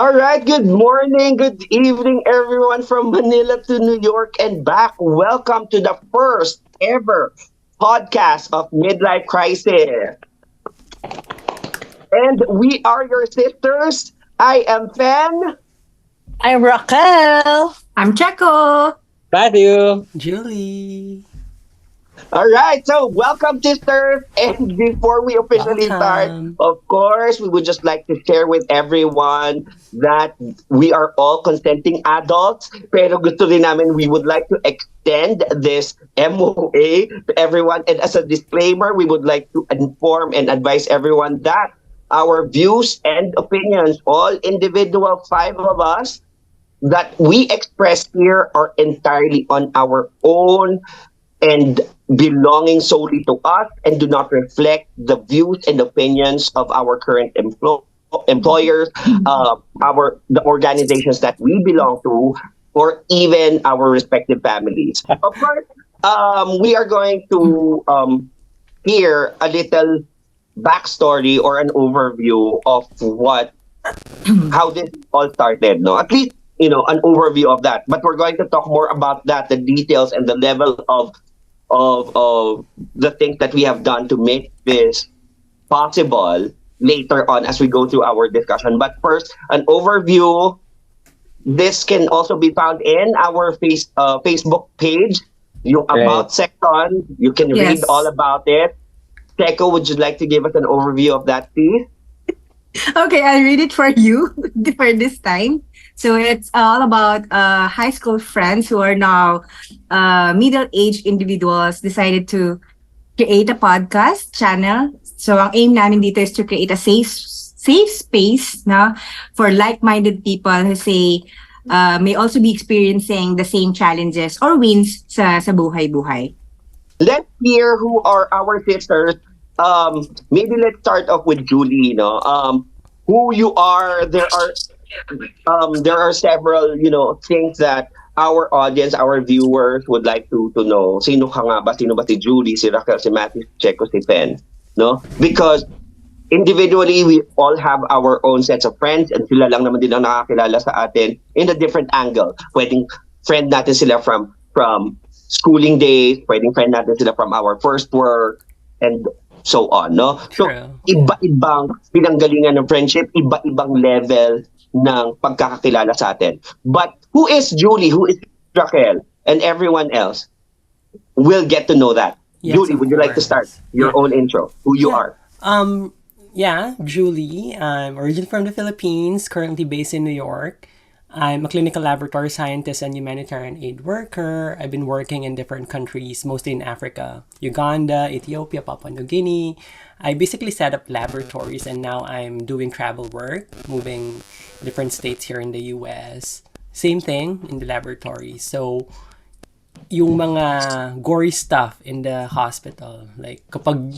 All right, good morning, good evening, everyone from Manila to New York and back. Welcome to the first ever podcast of Midlife Crisis. And we are your sisters. I am Fen. I'm Raquel. I'm Checo. Matthew. Julie, All right, so welcome, sisters. And before we officially start, welcome. of course, we would just like to share with everyone that we are all consenting adults. Pero gusto rin namin, we would like to extend this MOA to everyone. And as a disclaimer, we would like to inform and advise everyone that our views and opinions, all individual five of us, that we express here are entirely on our own and belonging solely to us and do not reflect the views and opinions of our current employers, our the organizations that we belong to, or even our respective families. Of course, we are going to hear a little backstory or an overview of what how this all started. No, at least an overview of that. But we're going to talk more about that, the details and the level of the things that we have done to make this possible later on as we go through our discussion. But first, an overview. This can also be found in our Facebook page, yung about section. You can read Yes. all about it. Teco, would you like to give us an overview of that, please? Okay, I'll read it for you for this time. So it's all about high school friends who are now middle-aged individuals decided to create a podcast channel. So ang aim namin dito is to create a safe space na for like-minded people who say may also be experiencing the same challenges or wins sa buhay-buhay. Let's hear who are our sisters. Maybe let's start off with Julie. Who you are. There are several things that our audience, our viewers would like to know. Sino ka nga ba? Sino ba si Julie, si Raquel, si Matthew, si Checo, si Pen? No? Because individually, we all have our own sets of friends and sila lang naman din ang nakakilala sa atin in a different angle. Pwedeng friend natin sila from schooling days, pwedeng friend natin sila from our first work, and so on, no? So, True. iba-ibang pinanggalingan ng friendship, iba-ibang level ng pagkakakilala sa atin. But who is Julie? Who is Raquel? And everyone else will get to know that. Yes, Julie, of would you like to start course. your own intro? Who you Yeah. are? Julie. I'm originally from the Philippines, currently based in New York. I'm a clinical laboratory scientist and humanitarian aid worker. I've been working in different countries, mostly in Africa, Uganda, Ethiopia, Papua New Guinea. I basically set up laboratories and now I'm doing travel work, moving different states here in the US. Same thing in the laboratory. So, yung mga gory stuff in the hospital, like kapag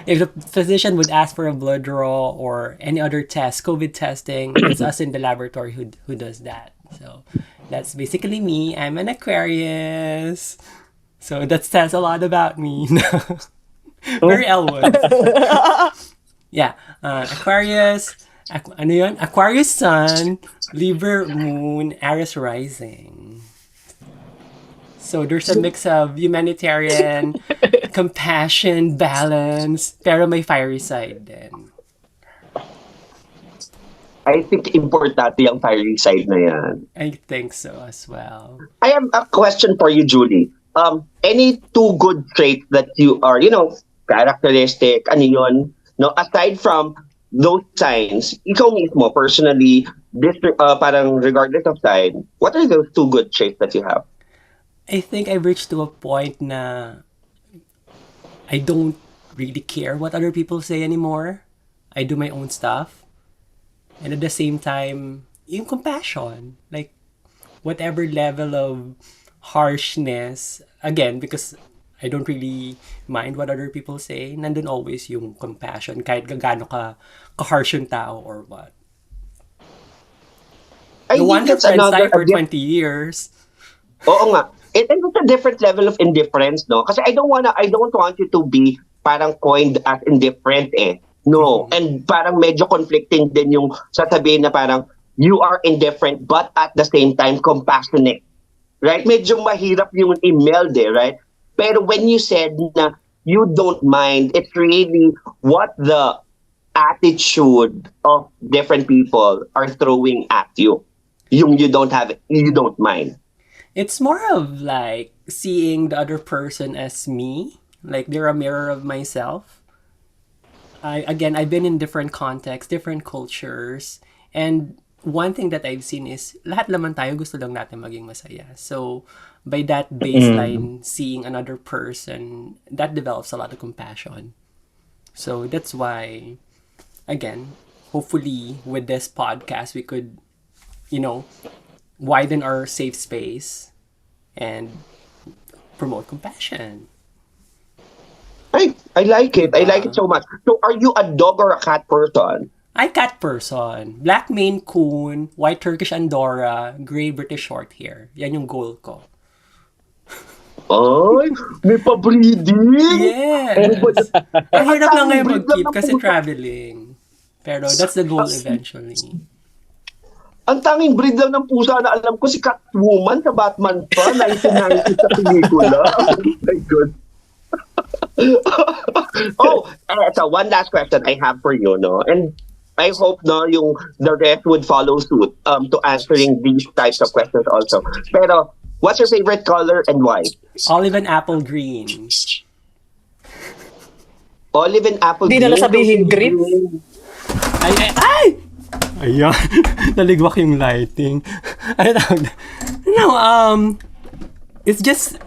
if the physician would ask for a blood draw or any other test, COVID testing, it's us in the laboratory who does that. So that's basically me. I'm an Aquarius. So that says a lot about me. Very Elwood. Yeah. Aquarius. Ano yun? Aquarius Sun, Libra Moon, Aries Rising. So there's a mix of humanitarian, compassion, balance, pero may fiery side din. I think importante yung fiery side na yan. I think so as well. I have a question for you, Julie. Any two good traits that you are, characteristic, ano yun, no, aside from those signs, ikaw mismo, personally, parang regardless of sign, what are those two good traits that you have? I think I've reached to a point na I don't really care what other people say anymore. I do my own stuff. And at the same time, yung compassion. Like, whatever level of harshness, again, because I don't really mind what other people say, nandun always yung compassion, kahit gaano ka-harsh yung tao or what. I The think one who it's friends another tayo for 20 years. Oo nga. And it's a different level of indifference, no? Kasi I don't want you to be parang coined as indifferent eh. No. And parang medyo conflicting din yung sasabihin na parang you are indifferent but at the same time compassionate. Right? Medyo mahirap yung i-meld right? Pero when you said na you don't mind, it's really what the attitude of different people are throwing at you. Yung you don't mind. It's more of like seeing the other person as me, like they're a mirror of myself. I've been in different contexts, different cultures, and one thing that I've seen is lahat naman tayo gusto lang natin maging masaya. So by that baseline, seeing another person, that develops a lot of compassion. So that's why, again, hopefully with this podcast we could, widen our safe space and promote compassion. I like it. I like it so much. So are you a dog or a cat person? I cat person. Black Maine Coon, white Turkish Andorra, gray British Shorthair. Yan yung goal ko. Ay, may pa-breeding? Yes! Ang hirap lang ngayon mag-keep kasi traveling. Pero that's the goal eventually. Ang tanging breed lang ng pusa na alam ko si Catwoman sa Batman pa, 1990 sa pelikula. Oh my God. So one last question I have for you, no? And I hope the rest would follow suit to answering these types of questions also. Pero what's your favorite color and why? Olive and apple green. Olive and apple Di green. na sabihin green. Ay! Ayan. Naligwak yung lighting. Ano tawag? It's just,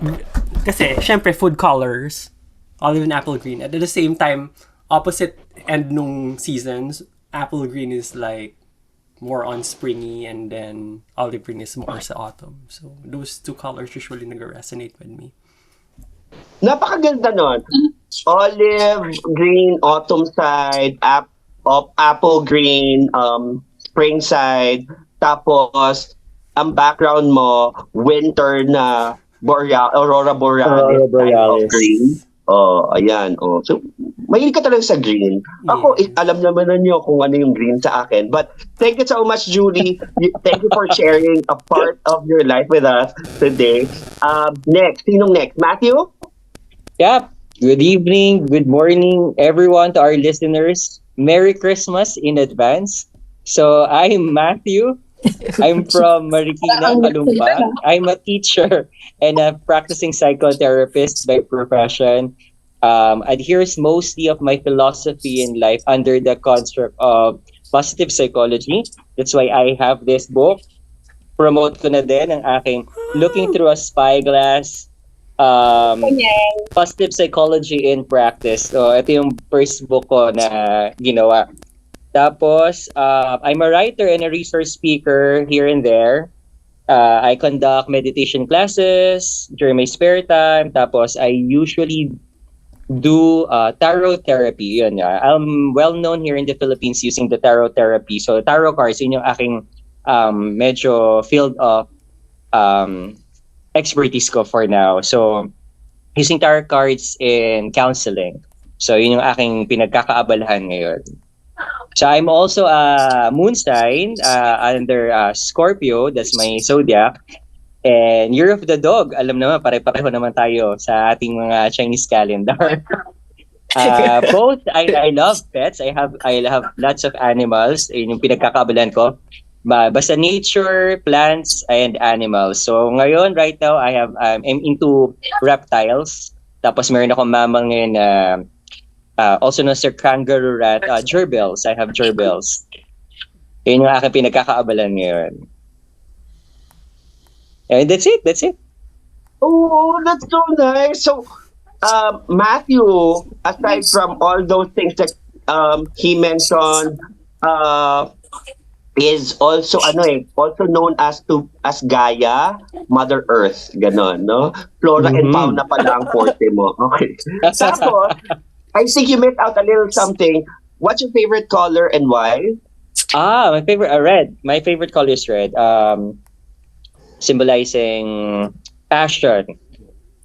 kasi, syempre, food colors. Olive and apple green. At the same time, opposite end nung seasons, apple green is like more on springy and then olive green is more sa autumn. So, those two colors usually nag-resonate with me. Napakaganda nun. Olive green, autumn side, apple green, spring side, tapos ang background mo, winter na aurora borealis. Type of green. Oh, ayan. Oh. So, mahilig ka talaga sa green. Ako, alam naman na niyo kung ano yung green sa akin. But thank you so much, Julie. Thank you for sharing a part of your life with us today. Next. Sinong next? Matthew? Yep. Good evening, good morning, everyone, to our listeners. Merry Christmas in advance. So, I'm Matthew. I'm from Marikina, Calumba. I'm a teacher and a practicing psychotherapist by profession. Adheres mostly of my philosophy in life under the construct of positive psychology. That's why I have this book. Promote ko na din ang aking Looking Through a Spyglass, Positive Psychology in Practice. So, ito yung first book ko na ginawa. Tapos, I'm a writer and a resource speaker here and there. I conduct meditation classes during my spare time. Tapos, I usually do tarot therapy. Yun, I'm well known here in the Philippines using the tarot therapy. So, tarot cards, yun yung aking medyo field of expertise ko for now. So, using tarot cards in counseling. So, yun yung aking pinagkakaabalahan ngayon. So I'm also a moon sign under Scorpio. That's my zodiac. And Year of the Dog. Alam naman, pare-pareho naman tayo sa ating mga Chinese calendar. Both, I love pets. I have lots of animals. Yun yung pinagkakabalan ko. Basta nature, plants, and animals. So ngayon, right now, I'm into reptiles. Tapos meron akong mamang ngayon also known as kangaroo rat, gerbils. I have gerbils. Yun yung aking pinagkakaabalan ngayon. And that's it. Oh, that's so nice. So, Matthew, aside from all those things that he mentioned, is also also known as Gaia, Mother Earth, ganon, no? Flora and fauna pala ang forte mo. Okay. Tapos, I think you missed out a little something. What's your favorite color and why? My favorite, red. My favorite color is red. Symbolizing passion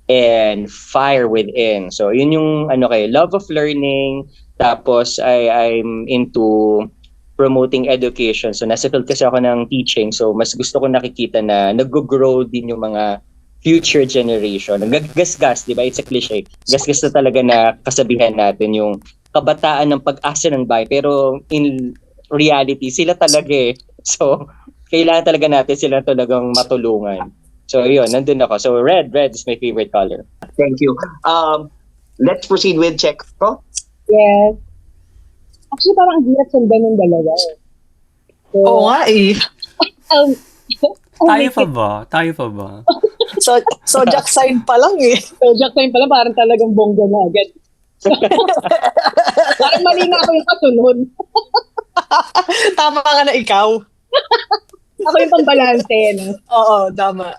and fire within. So, yun yung love of learning, Tapos I'm into promoting education. So nasa field kasi ako ng teaching. So mas gusto ko nakikita na nag-grow din yung mga future generation. Naggasgas, di ba? It's a cliche. Gasgas na talaga na kasabihan natin yung kabataan ng pag-asa ng bayan. Pero in reality, sila talaga eh. So kailangan talaga natin sila talagang matulungan. So yun, nandun ako. So red is my favorite color. Thank you. Let's proceed with Checo. Yes. Actually, parang ang hirap sundan yung dalawa. So, Oo nga eh. um, Tayo pa ba? Tayo pa ba? So Jack sign pa lang eh. So, Jack time pala, parang talagang bongga na agad. Parang mali na ako yung kasunod. Tama ka na ikaw. Ako yung pambalanse, no? Oo, tama.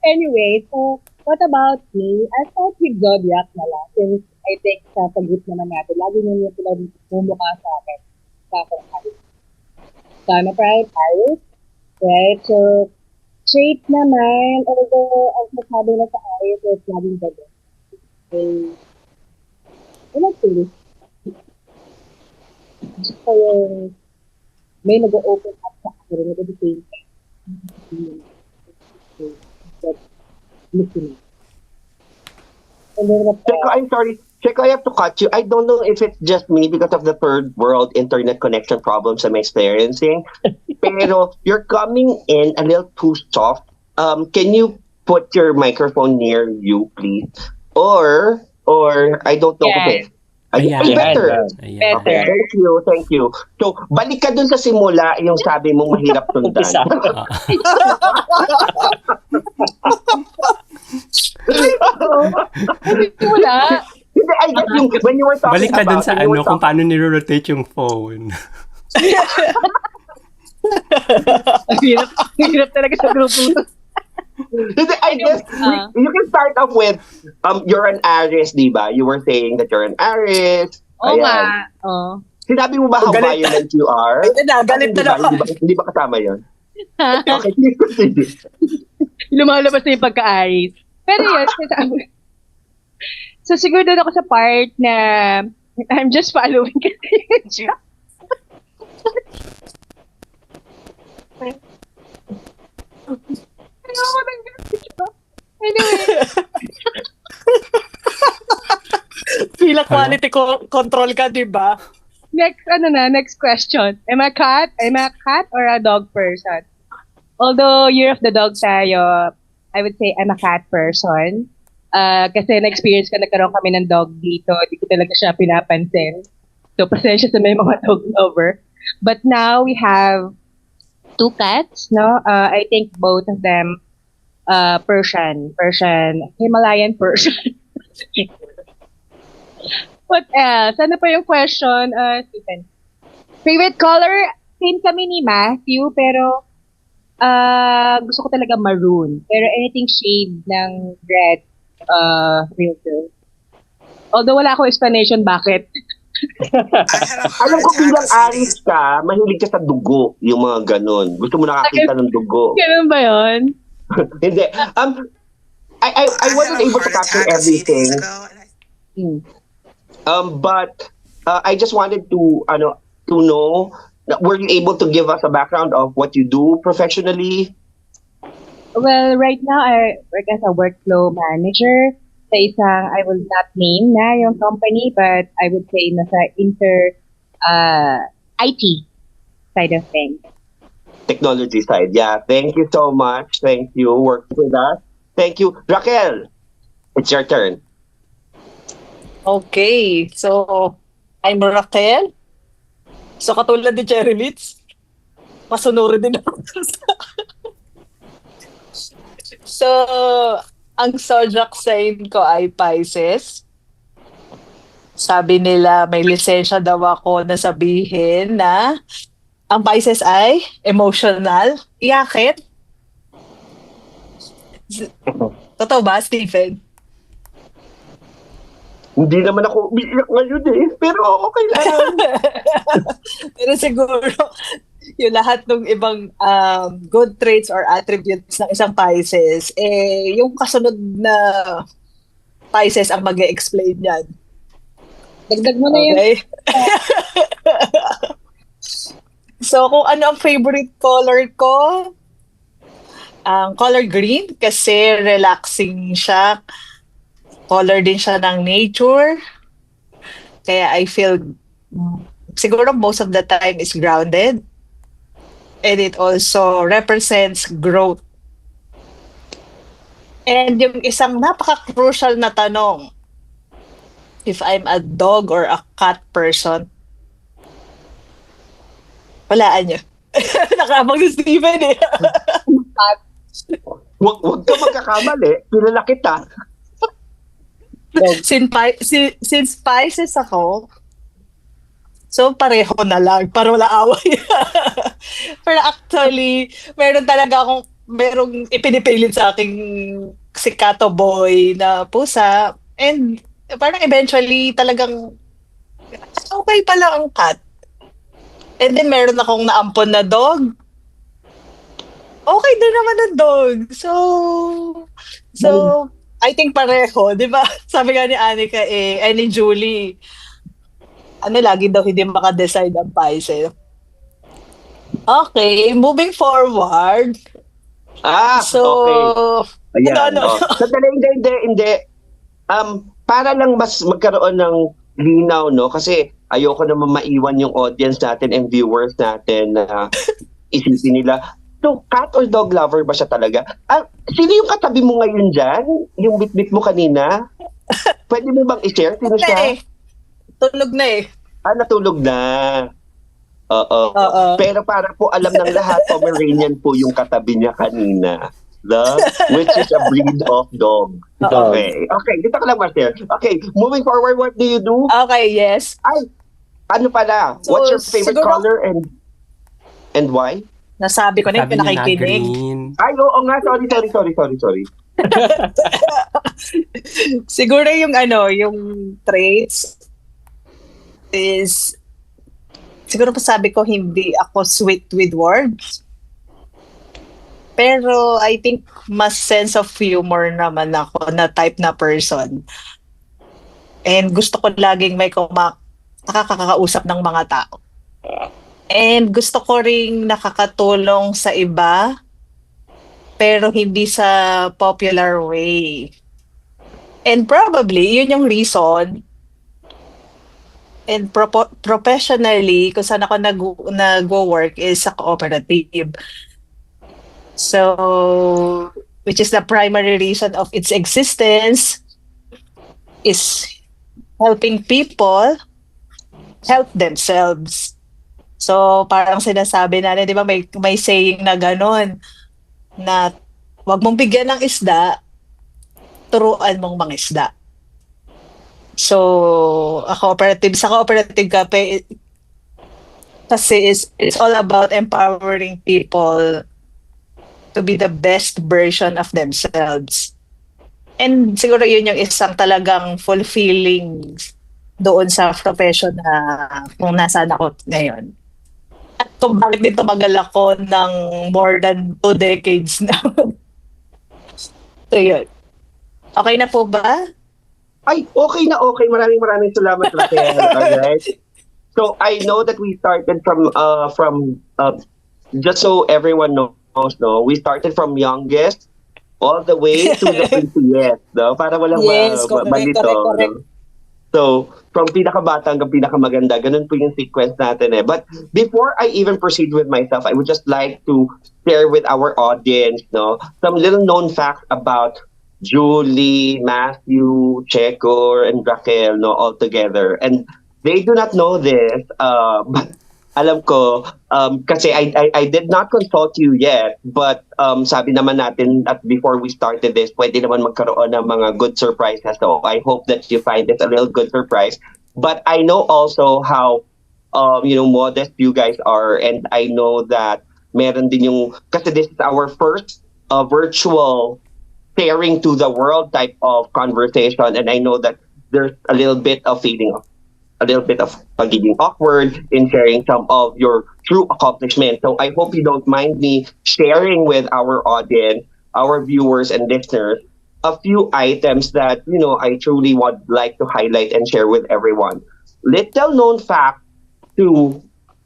Anyway, so, what about me? I'll start with Zodiac na lang. Since I think sa pag-group naman natin, lagi nyo yung sila bumukha sa akin. Sa akong Aries. Sana pride, Aries. Right? So, trait naman, although ang masabi na sa Aries is laging gabi. Wala sila. Gusto yung may nag-open up sa akin at the same time. Listening. And then, Checo, I'm sorry. Checo, I have to cut you. I don't know if it's just me because of the third world internet connection problems I'm experiencing. Pero you're coming in a little too soft. Can you put your microphone near you, please? Or I don't know. Yes. Okay. Ayan. Better. Ayan. Okay, thank you. So, balik ka dun sa simula, yung sabi mo mahirap tundan. Umpisa. wala. Hindi, I guess yung, when you were talking Balik ka dun about, sa when you were kung paano niro-rotate yung phone. Hirap talaga sa grupo. Hindi, I guess you can start off with you're an Aries, di ba? You were saying that you're an Aries. Oo Ayan. nga. Oo. Sinabi mo ba how Galit. violent you are? Ayun na, galit na Hindi ba- naman. Hindi ba kasama yun? Okay, please continue. Lumalabas na yung pagka-Aries. Pero yun, so siguro doon ako sa part na I'm just following kasi yung joke. Ayoko nang ganito. Anyway, Feel quality control ka, di ba? next question. Am I a cat or a dog person? Although year of the dog tayo, I would say I'm a cat person. Kasi na-experience ko, nagkaroon kami ng dog dito. Di ko talaga siya pinapansin. So, pasensya sa may mga dog lover. But now, we have 2 cats, no? I think both of them Persian, Himalayan Persian. What else? Ano pa yung question, Stephen? Favorite color? Same kami ni Matthew, pero gusto ko talaga maroon. Pero anything shade ng red, real good. Although wala akong explanation bakit. Alam ko bilang Aries ka, mahilig ka sa dugo, yung mga ganun. Gusto mo nakakita ng dugo. Ganun ba yun? Hindi. I wasn't able to capture everything. But I just wanted to know, were you able to give us a background of what you do professionally? Well, right now, I work as a workflow manager sa isang, I will not name na yung company, but I would say nasa IT side of things. Technology side. Yeah. Thank you so much. Thank you. Work with us. Thank you. Raquel, it's your turn. Okay, so I'm Raquel. So katulad ni Cherry Litz, masunuri din ako. So, ang zodiac sign ko ay Pisces. Sabi nila may lisensya daw ako na sabihin na ang Pisces ay emotional. Iakit? Totoo ba, Stephen? Hindi naman ako umiiyak ngayon eh. Pero okay lang. Pero siguro, yung lahat ng ibang good traits or attributes ng isang Pisces, yung kasunod na Pisces ang mag-explain yan. Dagdag mo na yun. Okay? So, kung ano ang favorite color ko, ang color green kasi relaxing siya. Color din siya ng nature. Kaya I feel siguro most of the time is grounded. And it also represents growth. And yung isang napaka-crucial na tanong, if I'm a dog or a cat person, walaan nyo. Nakabang si Steven eh. Huwag ka magkakamali. Kilala kita. Since Pisces ako, so pareho na lang para wala away. Pero actually, merong ipinipilit sa aking si Kato Boy na pusa. And parang eventually talagang okay pala ang cat. And then meron akong naampon na dog. Okay din naman ang dog. So I think pareho, di ba? Sabi nga ni Anika ni Julie, lagi daw hindi maka-decide ang Pisces. Okay, moving forward. Okay. Ayan. Sandali, hindi. Para lang mas magkaroon ng linaw, no? Kasi ayoko naman maiwan yung audience natin and viewers natin na isipin nila, so, cat or dog lover ba siya talaga? Sino yung katabi mo ngayon dyan? Yung bit-bit mo kanina? Pwede mo bang i-share? Sino siya? Tulog na eh. Natulog na. Oo. Pero para po alam ng lahat, Pomeranian po yung katabi niya kanina. Which is a breed of dog. Okay. Dito ka lang, Marcel. Okay, moving forward, what do you do? Okay, yes. Ano pala? So, what's your favorite color and why? Nasabi ko na yung pinakikinig. Ay, oo nga. Sorry. Siguro yung traits is, siguro sabi ko hindi ako sweet with words. Pero I think mas sense of humor naman ako na type na person. And gusto ko laging may nakakakausap ng mga tao. And gusto ko ring nakakatulong sa iba, pero hindi sa popular way. And probably, yun yung reason. And professionally, kung saan ako nag-work is sa cooperative. So, which is the primary reason of its existence, is helping people help themselves. So, parang sinasabi natin, di ba, may saying na gano'n, na wag mong bigyan ng isda, turuan mong mangisda. So, sa cooperative kasi it's all about empowering people to be the best version of themselves. And siguro yun yung isang talagang fulfilling doon sa profession na kung nasaan ako ngayon. At kung bakit dito magal ako ng more than 2 decades na. So yun. Okay na po ba? Ay, okay na okay. Maraming salamat, Raquel. Alright. So I know that we started from just so everyone knows, no, we started from youngest all the way to the prettiest, no? Para walang malito. Correct. No? So, from pinakabata hanggang pinakamaganda, ganun po yung sequence natin eh. But before I even proceed with myself, I would just like to share with our audience, no, some little known facts about Julie, Matthew, Checo, and Raquel, no, all together. And they do not know this, but alam ko, kasi I did not consult you yet, but sabi naman natin at before we started this, pwede naman magkaroon ng mga good surprises. So I hope that you find this a little good surprise. But I know also how, modest you guys are, and I know that meron din yung, kasi this is our first virtual sharing to the world type of conversation, and I know that there's a little bit of pagiging awkward in sharing some of your true accomplishments. So I hope you don't mind me sharing with our audience, our viewers and listeners, a few items that, I truly would like to highlight and share with everyone. little known fact to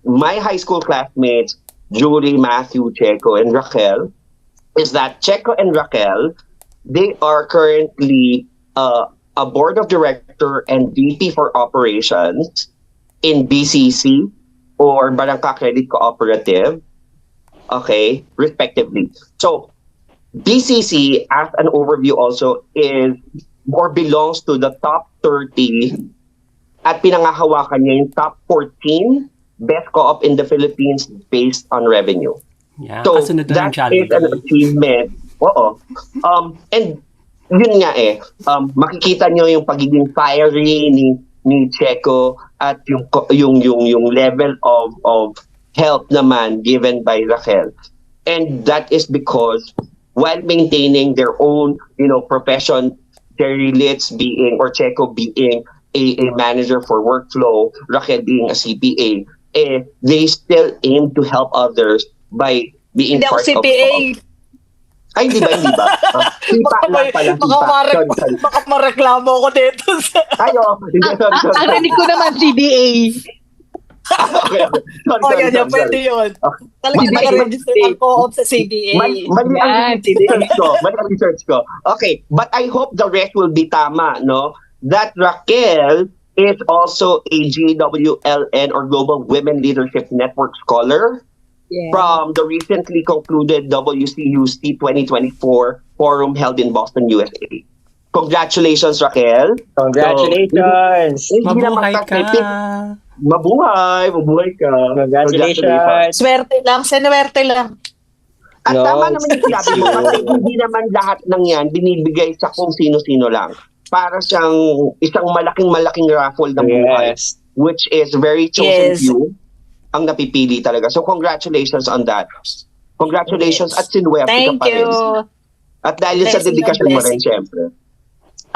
my high school classmates, Julie, Matthew, Checo, and Raquel, is that Checo and Raquel, they are currently a board of director and VP for operations in BCC or Barangka Credit Cooperative, okay, respectively. So BCC, as an overview also, is or belongs to the top 30 at pinangahawakan niya yung top 14 best co-op in the Philippines based on revenue. Yeah, So kasunod na ng that is an Jollibee. achievement. Oo. And yun nga makikita nyo yung pagiging fiery ni Checo at yung level of help naman given by Raquel. And that is because while maintaining their own, profession, Terry Litz being or Checo being a manager for workflow, Raquel being a CPA, they still aim to help others by being Hindi ako part CPA. Ay, hindi ba? Sipa lang pala. Sorry. Baka mareklamo ko dito. Ayo, sorry. Ang rinig ko naman CBA. Okay. Sorry. Pwede yun. Talagang Mali- naka-register ang co-op sa CBA. Mali ang research ko. Okay, but I hope the rest will be tama, no? That Raquel is also a GWLN or Global Women Leadership Network Scholar from the recently concluded WCUC 2024 forum held in Boston, USA. Congratulations, Raquel. Congratulations! Hindi naman Mabuhay ka! Mabuhay ka. Congratulations! Swerte lang, sinuwerte lang. At No, tama naman yung sinabi mo, kasi hindi naman lahat ng yan binibigay sa kung sino-sino lang. Para siyang isang malaking raffle ng buhay, Yes. which is very chosen Yes. few ang napipili talaga. So congratulations on that. Congratulations at sinuwerte ka Thank pa rin. you. At dahil sa Blessing dedikasyon and mo rin, blessing. syempre.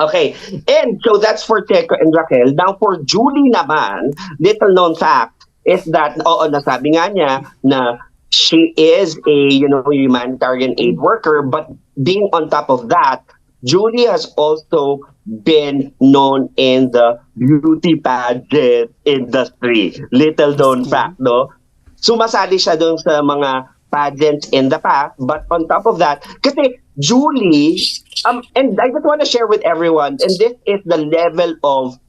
Okay. And so that's for Checo and Raquel. Now for Julie naman, little known fact is that, nasabi nga niya na she is a, humanitarian aid worker, but being on top of that, Julie has also been known in the beauty pageant industry. Little known fact, no? Sumasali siya doon sa mga pageants in the past, but on top of that, kasi Julie, and I just want to share with everyone, and this is the level of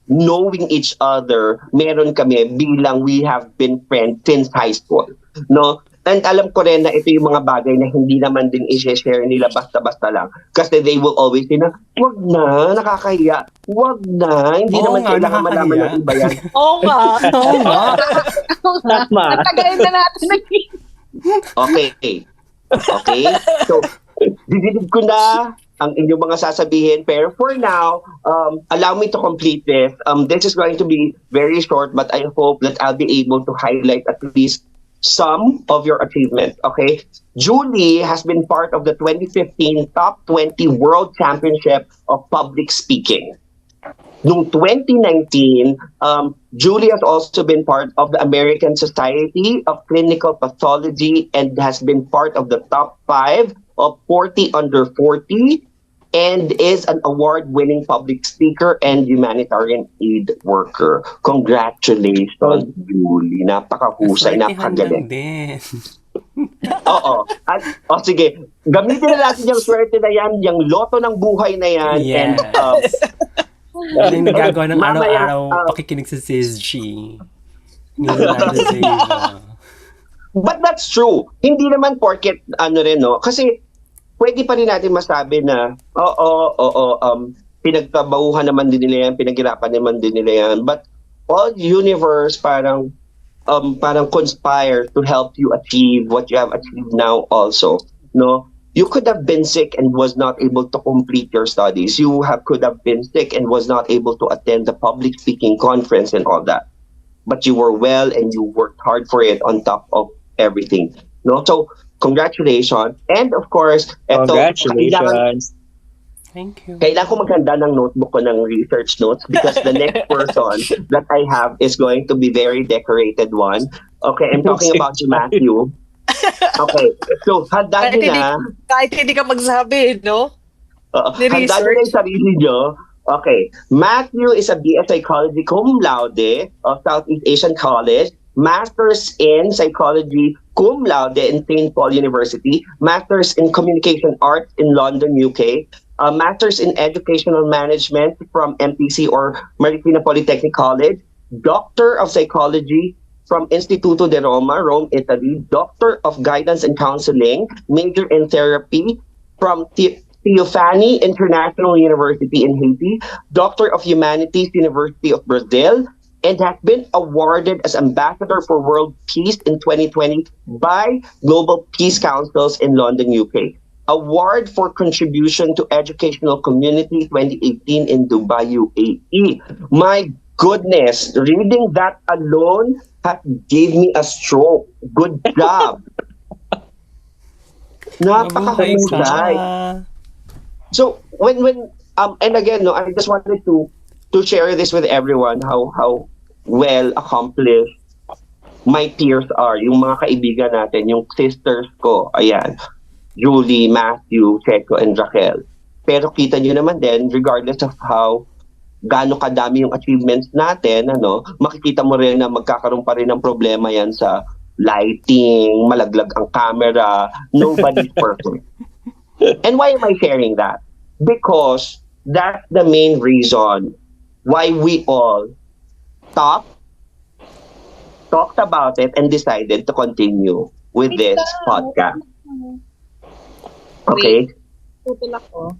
knowing each other meron kami bilang we have been friends since high school, no? And alam ko rin na ito yung mga bagay na hindi naman din i-share nila basta-basta lang. Kasi they will always say na, wag na, nakakahiya. Wag na, hindi Oo naman nga, kailangan malaman nakakahiya. ng iba yan. Oo nga. Oo nga. Tama. Tagayin na natin. Okay. So, dididig ko na ang inyong mga sasabihin. Pero for now, allow me to complete this. This is going to be very short, but I hope that I'll be able to highlight at least some of your achievements, okay? Julie has been part of the 2015 Top 20 World Championship of Public Speaking. Noong 2019, Julie has also been part of the American Society of Clinical Pathology and has been part of the top 5 of 40 under 40 and is an award-winning public speaker and humanitarian aid worker. Congratulations, Julie. Napakahusay, Swertihan lang napakagaling. din. Oo. Sige. Gamitin na natin yung swerte na yan, yung loto ng buhay na yan. Yes. And Ano yung nagagawa ng Mamaya, araw-araw pakikinig sa Sis G. Nilalaman but that's true. Hindi naman porket no? Kasi pwede pa rin natin masabi na pinagtrabahuhan naman din nila yan, pinaghirapan naman din nila yan. But all universe parang conspire to help you achieve what you have achieved now also, no? You could have been sick and was not able to complete your studies. Could have been sick and was not able to attend the public speaking conference and all that. But you were well and you worked hard for it on top of everything. No? So, congratulations. And of course, Congratulations. Thank you. kailangan ko maghanda ng notebook ko ng research notes because the next person that I have is going to be very decorated one. Okay, I'm talking about you, Matthew. Okay, so handa Kahit nyo hindi, na. kahit hindi ka magsabi, no? Ni Handa nyo na research. yung sarili nyo Okay. Matthew is a BS Psychology cum laude of Southeast Asian College, Masters in Psychology cum laude in St. Paul University, Masters in Communication Arts in London, UK, a Masters in Educational Management from MPC or Marikina Polytechnic College, Doctor of Psychology from Instituto de Roma, Rome, Italy, Doctor of Guidance and Counseling, major in therapy from Theophany International University in Haiti, Doctor of Humanities, University of Brazil, and has been awarded as Ambassador for World Peace in 2020 by Global Peace Councils in London, UK. Award for Contribution to Educational Community 2018 in Dubai, UAE. My goodness, reading that alone gave me a stroke. Good job. Mabuhay Napakahusay. ka. So when and again, no, I just wanted to share this with everyone how well accomplished my peers are, yung mga kaibigan natin, yung sisters ko, ayan, Julie, Matthew, Checo, and Raquel. Pero kita nyo naman din, regardless of how gaano kadami yung achievements natin, makikita mo rin na magkakaroon pa rin ng problema yan sa lighting, malaglag ang camera, nobody's perfect. And why am I sharing that? Because that's the main reason why we all talked about it and decided to continue with this podcast. Okay? Tutol ako.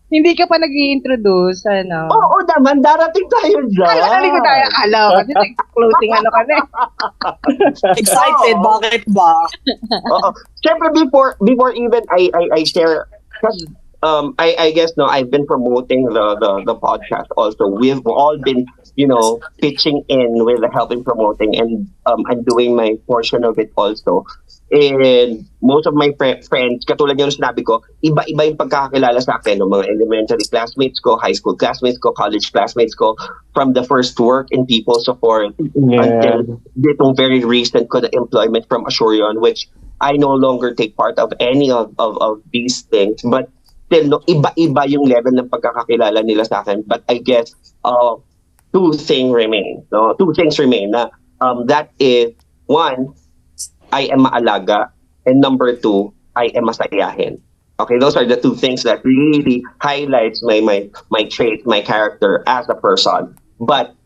Hindi ka pa nag-i-introduce, ano? Oo naman, darating tayo dyan. Kala ko tayo, akala ko. Kasi nag-closing ano ka na. Excited, bakit ba? Oo. Siyempre, before even I share, because I guess I've been promoting the podcast also. We've all been pitching in with the help in promoting, and I'm doing my portion of it also. And most of my friends, katulad yung sinabi ko, iba-iba yung pagkakakilala sa akin, mga elementary classmates ko, high school classmates ko, college classmates ko, from the first work in people support until ditong very recent ko na employment from Asurion, which I no longer take part of any of these things. But still, iba-iba yung level ng pagkakakilala nila sa akin. But I guess two things remain. Na that is, one, I am maalaga, and number two, I am masayahin. Okay, those are the two things that really highlights my traits, my character as a person. But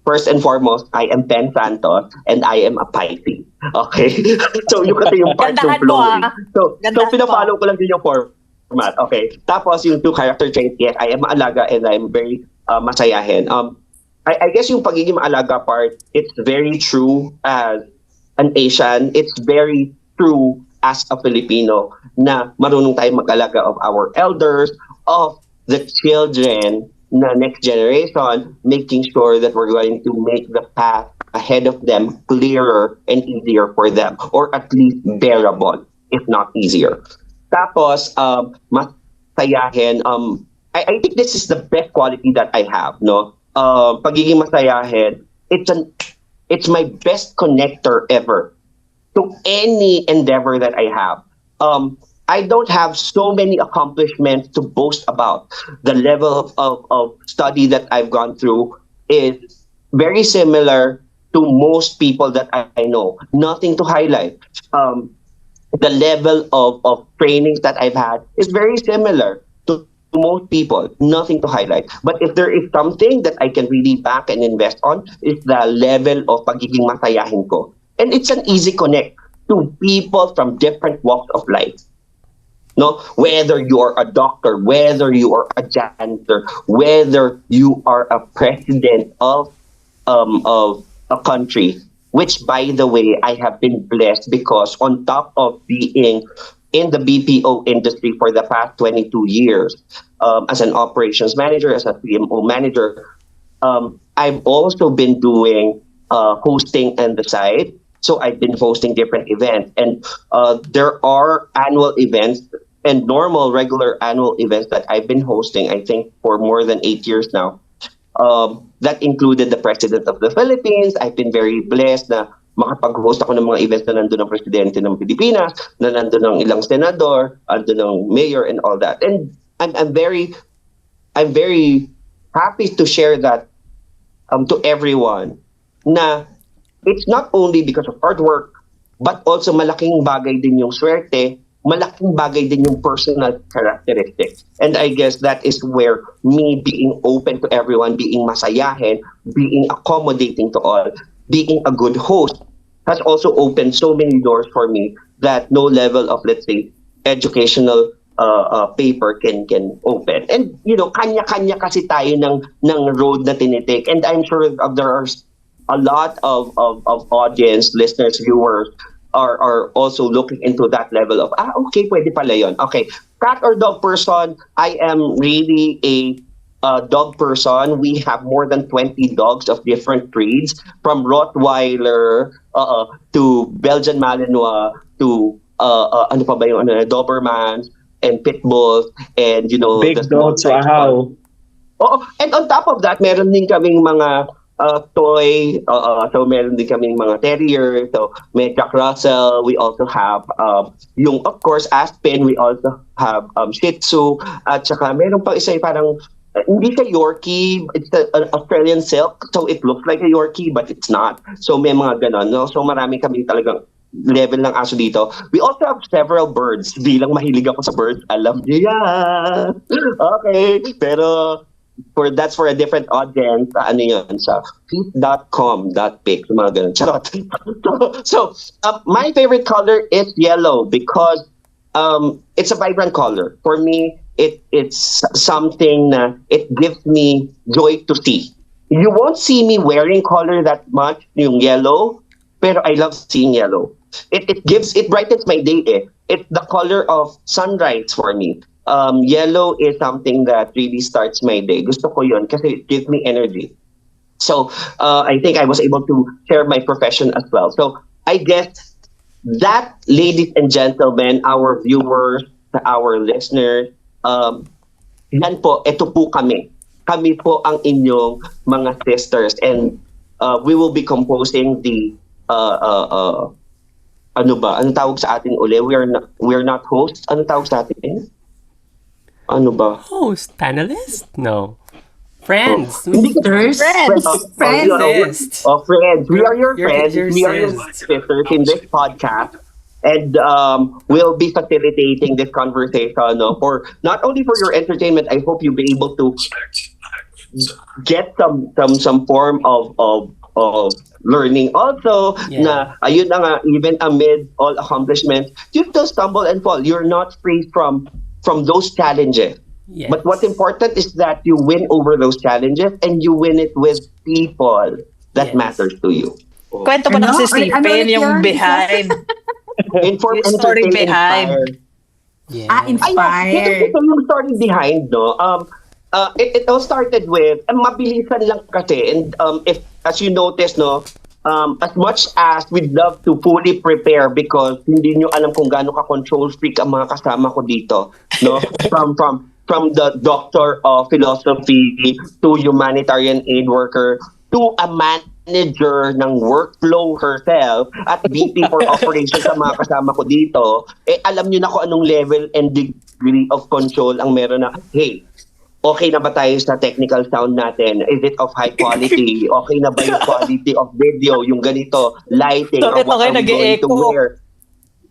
first and foremost, I am Pen Santos, and I am a Pisces. Okay? So yung kasi yung part ng Gandahan mo, flowing. So Gandahan pinafollow ko lang din yung format. Okay. Tapos yung two character traits, yes, I am maalaga and I'm very masayahin. I guess yung pagiging maalaga part, it's very true as an Asian, it's very true as a Filipino na marunong tayo mag-alaga of our elders, of the children na next generation, making sure that we're going to make the path ahead of them clearer and easier for them, or at least bearable, if not easier. Tapos, masayahin, I think this is the best quality that I have, no? Pagiging masayahin, it's my best connector ever to any endeavor that I have. I don't have so many accomplishments to boast about. The level of study that I've gone through is very similar to most people that I know. Nothing to highlight. The level of trainings that I've had is very similar to most people. Nothing to highlight. But if there is something that I can really back and invest on, is the level of pagiging masayahin ko. And it's an easy connect to people from different walks of life. No, whether you are a doctor, whether you are a janitor, whether you are a president of a country, which, by the way, I have been blessed because on top of being in the BPO industry for the past 22 years, as an operations manager, as a PMO manager, I've also been doing hosting on the side. So I've been hosting different events, and there are annual events and normal, regular annual events that I've been hosting, I think, for more than 8 years now. That included the President of the Philippines. I've been very blessed na makapag-host ako ng mga events na nandun ang Presidente ng Pilipinas, na nandun ang ilang senador, nandun ang mayor, and all that. And I'm very I'm very happy to share that to everyone na it's not only because of hard work, but also malaking bagay din yung swerte, malaking bagay din yung personal characteristics. And I guess that is where me being open to everyone, being masayahin, being accommodating to all, being a good host has also opened so many doors for me that no level of, let's say, educational paper can open. And kanya-kanya kasi tayo ng road na tinitake. And I'm sure there are a lot of audience, listeners, viewers are also looking into that level of okay, pwede pala yun. Okay, cat or dog person? I am really a dog person. We have more than 20 dogs of different breeds, from Rottweiler to Belgian Malinois to ano pa ba yung Dobermans and Pit Bulls and Big the small dogs, size wow. ones. And on top of that, meron din kaming mga toy. So meron din kaming mga terrier. So may Jack Russell. We also have yung of course Aspen. We also have Shih Tzu. At saka meron pa isa parang hindi siya Yorkie. It's an Australian Silk. So it looks like a Yorkie but it's not. So may mga ganon. No? So marami kami talagang level ng aso dito. We also have several birds. Bilang mahilig ako sa birds, alam niyo yan. Okay. Pero that's for a different audience. Ano yun? Sa feet.com.pic. Mga ganun. Charot. So my favorite color is yellow because it's a vibrant color. For me, it's something it gives me joy to see. You won't see me wearing color that much, yung yellow, pero I love seeing yellow. It brightens my day. It's the color of sunrise for me. Yellow is something that really starts my day. Gusto ko yun kasi it gives me energy. So I think I was able to share my profession as well. So I guess that, ladies and gentlemen, our viewers, our listeners, yan po, ito po kami. Kami po ang inyong mga sisters, and we will be composing the ano ba? Ano tawag sa atin uli? We are not hosts. Ano tawag sa atin? Ano ba? Host? Panelist? No. Friends. Sisters. Friends. Friends. Friends. We are your friends. Your We are your sisters in this podcast. And we'll be facilitating this conversation for not only for your entertainment. I hope you'll be able to get some form of learning also. Na ayun na nga, even amid all accomplishments, you still stumble and fall. You're not free from those challenges. Yes. But what's important is that you win over those challenges and you win it with people that matters to you. Kwento mo lang si Stephen yung behind. Inform, Yung story entertain, behind. inspire. Yeah. Inspired. Ito yung story behind, no? It all started with, mabilisan lang kasi, and if, as you notice, no, as much as we'd love to fully prepare because hindi nyo alam kung gaano ka-control freak ang mga kasama ko dito, no? From the doctor of philosophy to humanitarian aid worker to a manager ng workflow herself at VP for operations sa mga kasama ko dito, alam nyo na kung anong level and degree of control ang meron na, hey, okay na ba tayo sa technical sound natin? Is it of high quality? Okay na ba yung quality of video? Yung ganito, lighting, or what are we going to wear?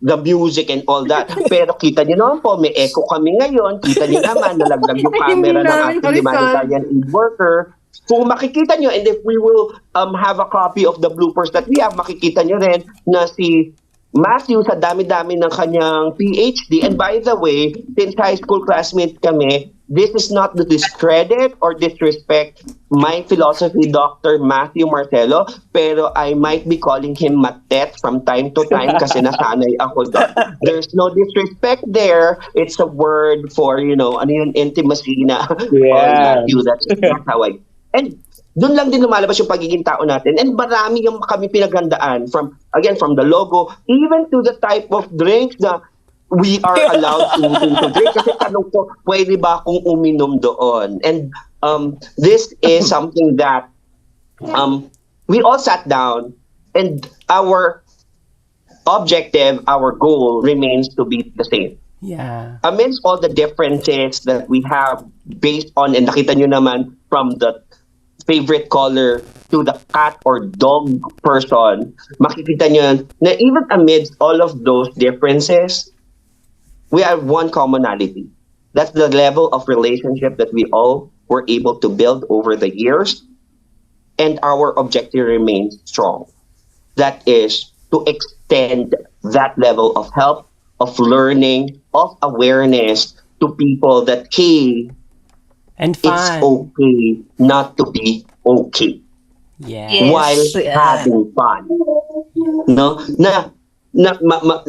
The music and all that. Pero kita niyo naman po, may echo kami ngayon. Kita niyo naman, nalaglag yung camera ng ating humanitarian aid worker. Kung makikita nyo, and if we will have a copy of the bloopers that we have, makikita nyo rin na si Matthew sa dami-dami ng kanyang PhD. And by the way, since high school classmates kami, this is not to discredit or disrespect my philosophy doctor Matthew Marcelo, pero I might be calling him Matet from time to time kasi nasanay ako doon. There's no disrespect there. It's a word for, ano yun, intimacy na. Yeah. Matthew, that's how I... And doon lang din lumalabas yung pagiging tao natin. And marami yung kami pinaghandaan from the logo, even to the type of drinks na we are allowed to drink. Kasi tanong ko, pwede ba akong uminom doon? And this is something that we all sat down, and our objective, our goal remains to be the same. Yeah. Amidst all the differences that we have based on, and nakita nyo naman from the favorite color to the cat or dog person, makikita nyo na even amidst all of those differences, we have one commonality. That's the level of relationship that we all were able to build over the years, and our objective remains strong. That is to extend that level of help, of learning, of awareness to people that, hey, And it's fun. okay not to be okay Yeah. Yes. while Yeah. having fun. No?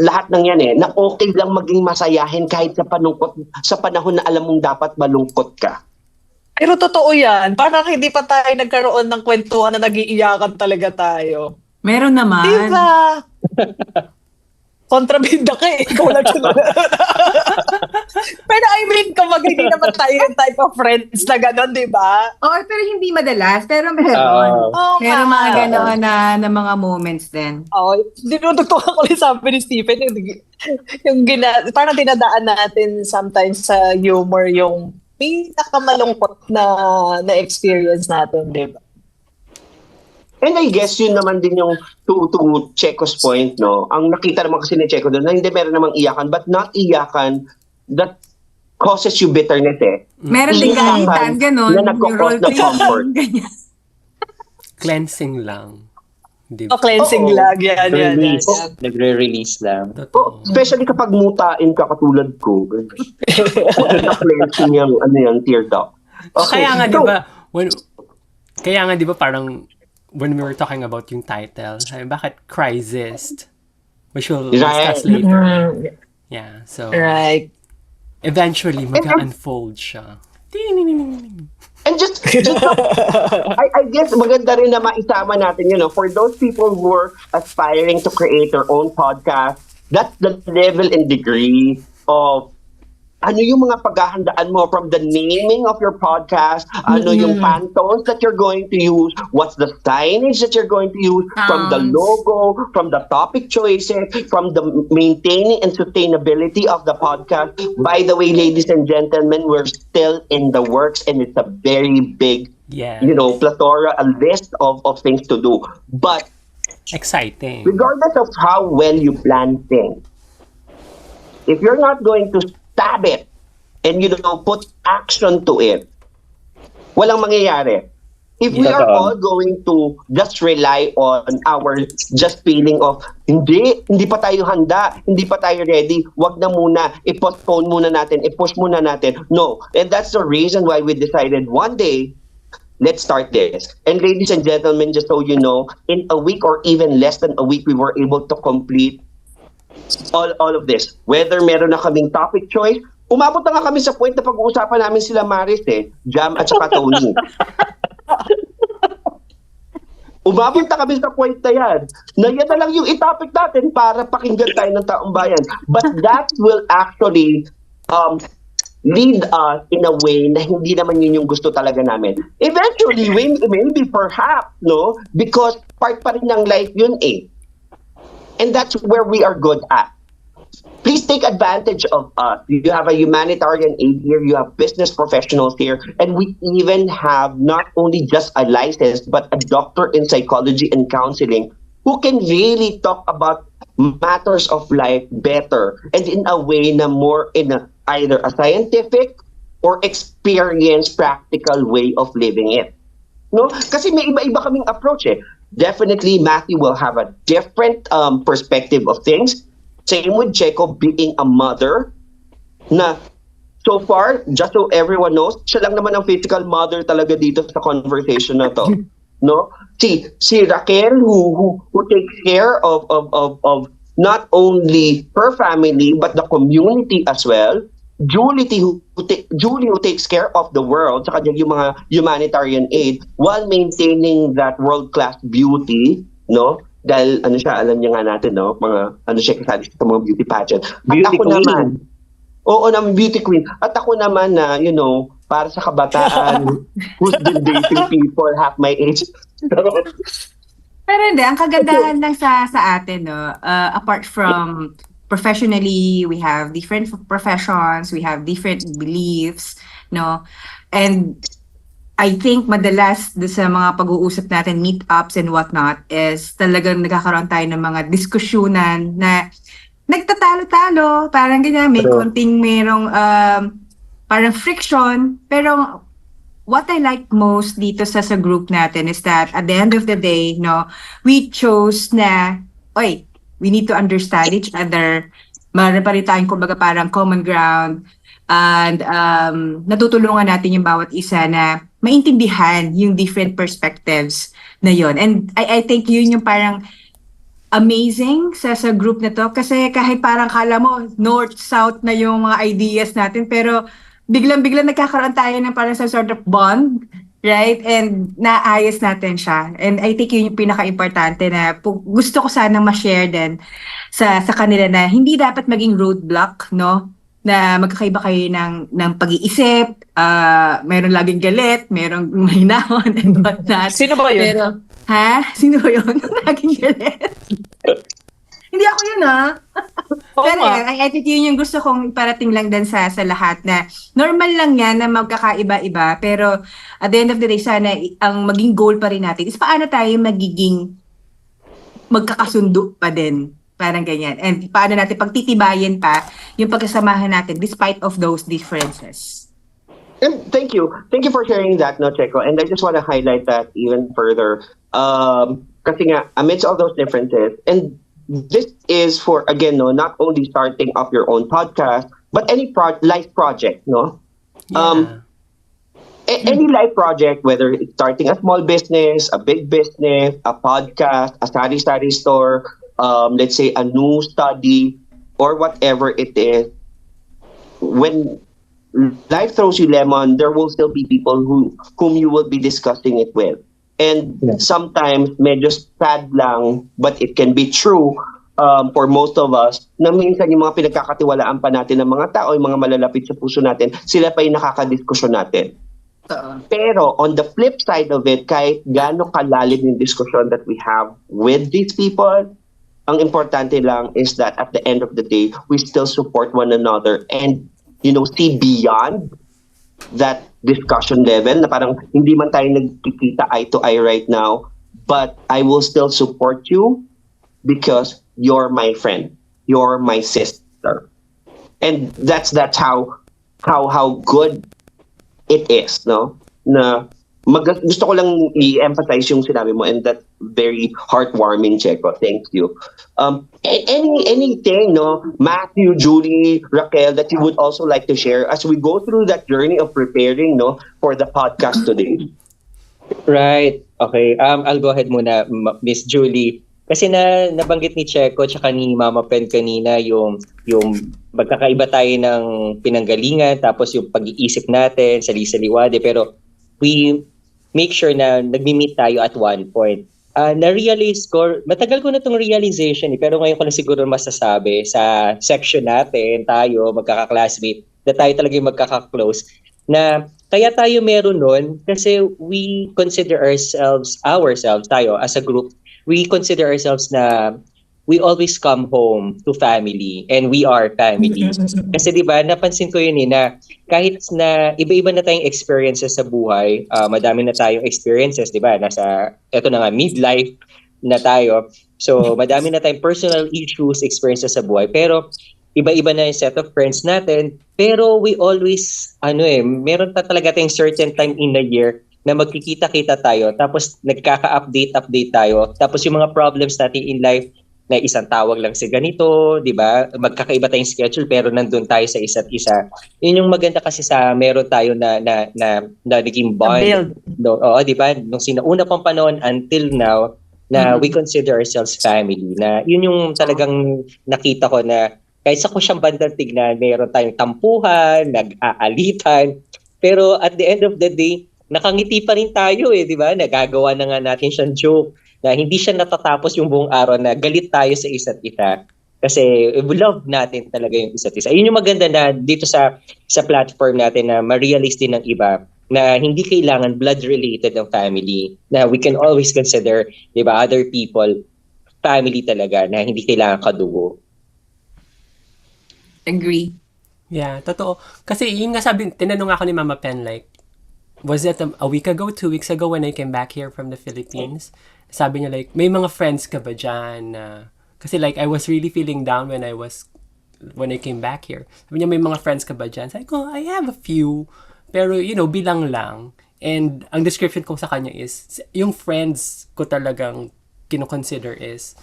Lahat ng yan na okay lang maging masayahin kahit sa panahon na alam mong dapat malungkot ka. Pero totoo yan. Parang hindi pa tayo nagkaroon ng kwentuhan na nag-iiyakan talaga tayo. Meron naman. Diba? Kontrabida ka eh. Ikaw lang sila. Pero I mean, kapag hindi naman tayo yung type of friends na gano'n, di ba? Oo, pero hindi madalas. Pero meron. Oo Meron mga nga. gano'n na mga moments din. Oo, dinudugtong ako rin sabi ni Stephen, parang dinadaan natin sometimes sa humor yung pinakamalungkot na experience natin, di ba? And I guess yun naman din yung to Checo's point, no? Ang nakita naman kasi ni Checo doon na hindi meron namang iyakan, but not iyakan that causes you bitterness eh. Meron din Iyakan galitan, gano'n. na nagkakos ng comfort. ganyan. Cleansing lang. Di O cleansing Oo. lag, yan. Release. Nagre-release lang. Totoo. Especially kapag mutain ka katulad ko. Na-cleansing yung tear duct. Kaya nga, di ba, parang when we were talking about yung title, sabi, bakit Crisist? Which we'll discuss later. Yeah, so Right. eventually mag-unfold siya. And just I guess maganda rin na maisama natin, for those people who are aspiring to create their own podcast, that's the level and degree of ano yung mga paghahandaan mo from the naming of your podcast, ano yung pantones that you're going to use, what's the signage that you're going to use, from the logo, from the topic choices, from the maintaining and sustainability of the podcast. By the way, ladies and gentlemen, we're still in the works and it's a very big, Yeah. plethora, a list of things to do. But Exciting. regardless of how well you plan things, if you're not going to stab it and put action to it, walang mangyayari. If we are all going to just rely on our just feeling of hindi pa tayo handa, hindi pa tayo ready, wag na muna, i-postpone muna natin, i-push muna natin. No, and that's the reason why we decided one day, let's start this. And ladies and gentlemen, just so you know, in a week or even less than a week, we were able to complete all of this. Whether meron na kaming topic choice, umabot na nga kami sa point na pag-uusapan namin sila Maris Jam at saka Tony. Umabot na kami sa point na yan. Na yan na lang yung itopic natin para pakinggan tayo ng taong bayan. But that will actually lead us in a way na hindi naman yun yung gusto talaga namin. Eventually, maybe perhaps, no? Because part pa rin ng life yun And that's where we are good at. Please take advantage of us. You have a humanitarian aid here, you have business professionals here, and we even have not only just a license, but a doctor in psychology and counseling who can really talk about matters of life better and in a way na more in either a scientific or experience practical way of living it. No? Kasi may iba-iba kaming approach Definitely, Matthew will have a different perspective of things. Same with Checo being a mother. Na so far, just so everyone knows, siya lang naman ang physical mother talaga dito sa conversation na to. No? Si Raquel who takes care of not only her family but the community as well. Julie who takes care of the world sa kanya yung mga humanitarian aid while maintaining that world-class beauty, no? Dahil alam niya nga natin, no? Siya kasali sa mga beauty pageant. Beauty queen. Naman beauty queen. At ako naman na, para sa kabataan who's been dating people half my age. Pero hindi, ang kagandahan lang sa atin, no, apart from professionally, we have different professions, we have different beliefs, no? And I think madalas sa mga pag-uusap natin, meetups and whatnot, is talagang nagkakaroon tayo ng mga diskusyonan na nagtatalo-talo, parang ganyan, may True. konting merong parang friction. Pero what I like most dito sa group natin is that at the end of the day, no, we chose na, we need to understand each other. Meron pa rin tayong kumbaga parang common ground, and natutulungan natin yung bawat isa na maintindihan yung different perspectives na yon. And I think yun yung parang amazing sa group na to, kasi kahit parang kala mo north south na yung mga ideas natin, pero biglang nagkakaroon tayo ng parang some sort of bond, right? And naayos natin siya. And I think yun yung pinaka-importante na gusto ko sanang ma-share din sa kanila, na hindi dapat maging roadblock, no? Na magkakaiba kayo ng pag-iisip, meron laging galit, merong mahinahon and whatnot. Sino ba yun? Pero, sino ba yun? Laging galit. Hindi ako yun, Oo Pero nga. I think yun yung gusto kong iparating lang din sa lahat, na normal lang yan na magkakaiba-iba, pero at the end of the day, sana ang maging goal pa rin natin is paano tayo magiging magkakasundo pa din. Parang ganyan. And paano natin pagtitibayin pa yung pagkasamahan natin despite of those differences. And thank you. Thank you for sharing that, no, Checo. And I just want to highlight that even further. Kasi nga, amidst all those differences, and this is for, again, no, not only starting up your own podcast, but any life project, no? Any life project, whether it's starting a small business, a big business, a podcast, a sari-sari store, let's say a new study, or whatever it is, when life throws you lemon, there will still be people whom you will be discussing it with. And sometimes, medyo sad lang, but it can be true for most of us, na minsan yung mga pinagkakatiwalaan pa natin ng mga tao, yung mga malalapit sa puso natin, sila pa yung nakakadiskusyon natin. Pero on the flip side of it, kahit gaano kalalim yung discussion that we have with these people, ang importante lang is that at the end of the day, we still support one another and, see beyond that discussion level, na parang hindi man tayo nagkikita eye to eye right now, but I will still support you because you're my friend, you're my sister. And that's how good it is, no? Na gusto ko lang i-emphasize yung sinabi mo, and that's very heartwarming, Checo. Thank you. Anything, no, Matthew, Julie, Raquel, that you would also like to share as we go through that journey of preparing, no, for the podcast today? Right. Okay. I'll go ahead muna, Miss Julie. Kasi nabanggit ni Checo tsaka ni Mama Pen kanina yung magkakaiba tayo ng pinanggalingan, tapos yung pag-iisip natin, sali-saliwade, pero we make sure na nagmi-meet tayo at one point. Na-realize ko, matagal ko na itong realization, pero ngayon ko na siguro masasabi sa section natin, tayo, magkaka-classmate, na tayo talaga yung magkaka-close, na kaya tayo meron nun kasi we consider ourselves, tayo as a group, we consider ourselves na we always come home to family and we are family. Kasi di ba, napansin ko yun na kahit na iba-iba na tayong experiences sa buhay, madami na tayong experiences, di ba? Eto na nga, midlife na tayo. So, madami na tayong personal issues, experiences sa buhay. Pero, iba-iba na yung set of friends natin. Pero, we always, meron talaga tayong certain time in the year na magkikita-kita tayo. Tapos, nagkaka-update tayo. Tapos, yung mga problems natin in life, na isang tawag lang si ganito, di ba? Magkakaiba tayong schedule pero nandun tayo sa isa't isa. Yun yung maganda kasi sa meron tayo na naging bond. Oo, di ba? Nung sinauna pang panahon until now, na we consider ourselves family. Na yun yung talagang nakita ko na kahit sa kusyang bandang tignan, meron tayong tampuhan, nag-aalitan. Pero at the end of the day, nakangiti pa rin tayo di ba? Nagagawa na nga natin siyang joke na hindi siya natatapos yung buong araw na galit tayo sa isa't isa. Kasi love natin talaga yung isa't isa. Yun yung maganda na dito sa platform natin na ma-realize din ng iba na hindi kailangan blood-related ng family. Na we can always consider, di ba, other people, family talaga, na hindi kailangan kadugo. Agree. Yeah, totoo. Kasi yun nga sabi, tinanong ako ni Mama Pen, like, was it a week ago, 2 weeks ago when I came back here from the Philippines? Sabi niya like, may mga friends ka ba dyan na, kasi like, I was really feeling down when I came back here. Sabi niya, may mga friends ka ba dyan? Sabi ko, I have a few, pero bilang lang. And ang description ko sa kanya is, yung friends ko talagang kino-consider is,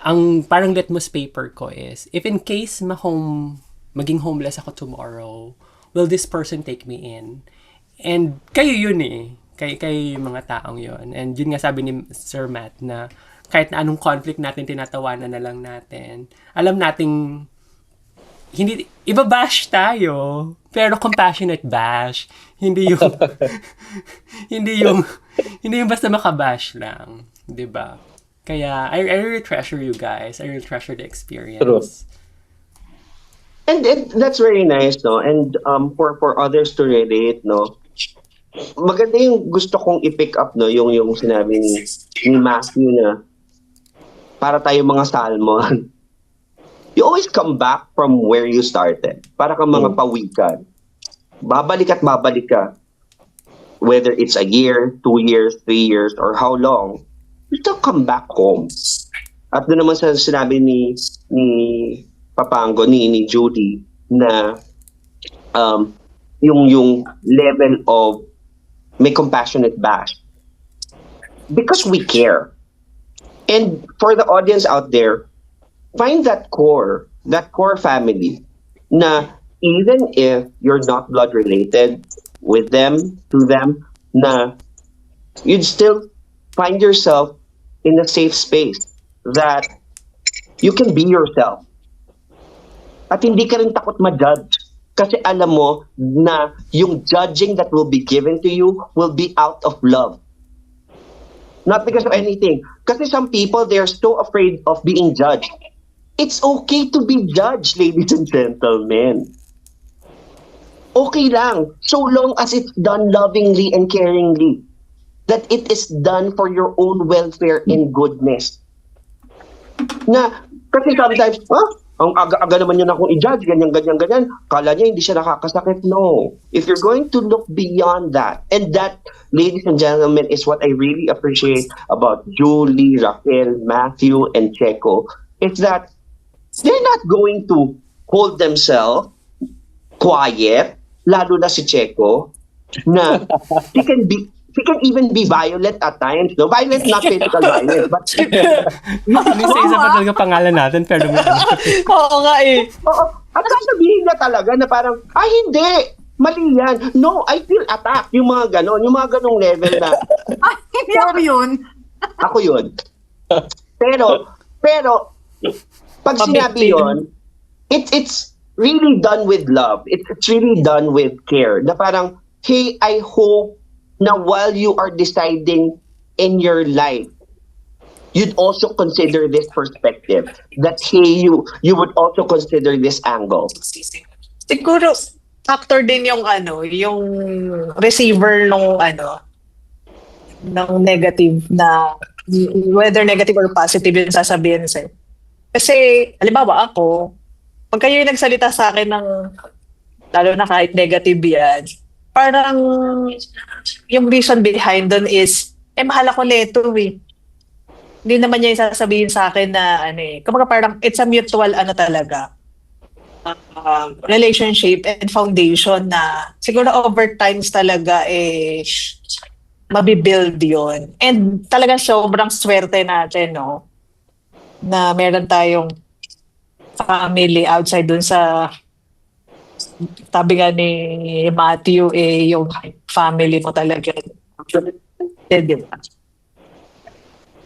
ang parang litmus paper ko is, if in case maging homeless ako tomorrow, will this person take me in? And kayo yun eh. Kayo yung mga taong yun. And yun nga sabi ni Sir Matt na kahit na anong conflict natin, tinatawanan na lang natin. Alam nating hindi, iba-bash tayo, pero compassionate bash. Hindi yung, hindi yung basta makabash lang. 'Di ba? Kaya, I really treasure you guys. I really treasure the experience. True. And that's very nice, no? And for others to relate, no? Maganda yung gusto kong i-pick up, no? Yung sinabi ni Matthew na para tayo mga salmon. You always come back from where you started. Para kang mga pawikan. Babalik at babalik ka. Whether it's a year, 2 years, 3 years, or how long, you still come back home. At doon naman sa sinabi ni Papango, ni Judy, na yung level of may compassionate bash. Because we care. And for the audience out there, find that core family na even if you're not blood related with them, to them, na you'd still find yourself in a safe space that you can be yourself. At hindi ka rin takot ma-judge. Kasi alam mo na yung judging that will be given to you will be out of love. Not because of anything. Kasi some people, they're so afraid of being judged. It's okay to be judged, ladies and gentlemen. Okay lang, so long as it's done lovingly and caringly. That it is done for your own welfare and goodness. Na, kasi sometimes, ang aga-aga naman yun akong i-judge, ganyan. Kala niya hindi siya nakakasakit. No. If you're going to look beyond that, and that, ladies and gentlemen, is what I really appreciate about Julie, Raquel, Matthew, and Checo, is that they're not going to hold themselves quiet, lalo na si Checo, na he can even be violent at times. No, violent, not physical violence, but May isa pa talaga pangalan natin, pero Oo nga eh. oo. At sasabihin na talaga na parang, hindi, mali yan. No, I feel attacked. Yung mga ganong level na, Ay, hindi ako yun. ako yun. Pero, pag sinabi yun, it's really done with love. It's really done with care. Na parang, hey, I hope na while you are deciding in your life, you'd also consider this perspective. That hey, you would also consider this angle. Siguro, factor din yung yung receiver ng negative na, whether negative or positive yung sasabihin sa'yo. Kasi, halimbawa ako, pag kayo yung nagsalita sa akin ng, lalo na kahit negative yan, parang yung reason behind dun is, mahal ako neto eh. Hindi naman niya yung sasabihin sa akin na, kumbaga parang, it's a mutual talaga, relationship and foundation na, siguro over times talaga mabibuild yun. And talagang sobrang swerte natin, no? Na meron tayong family outside dun sa, sabi nga ni Matthew, yung family mo talaga. Diba?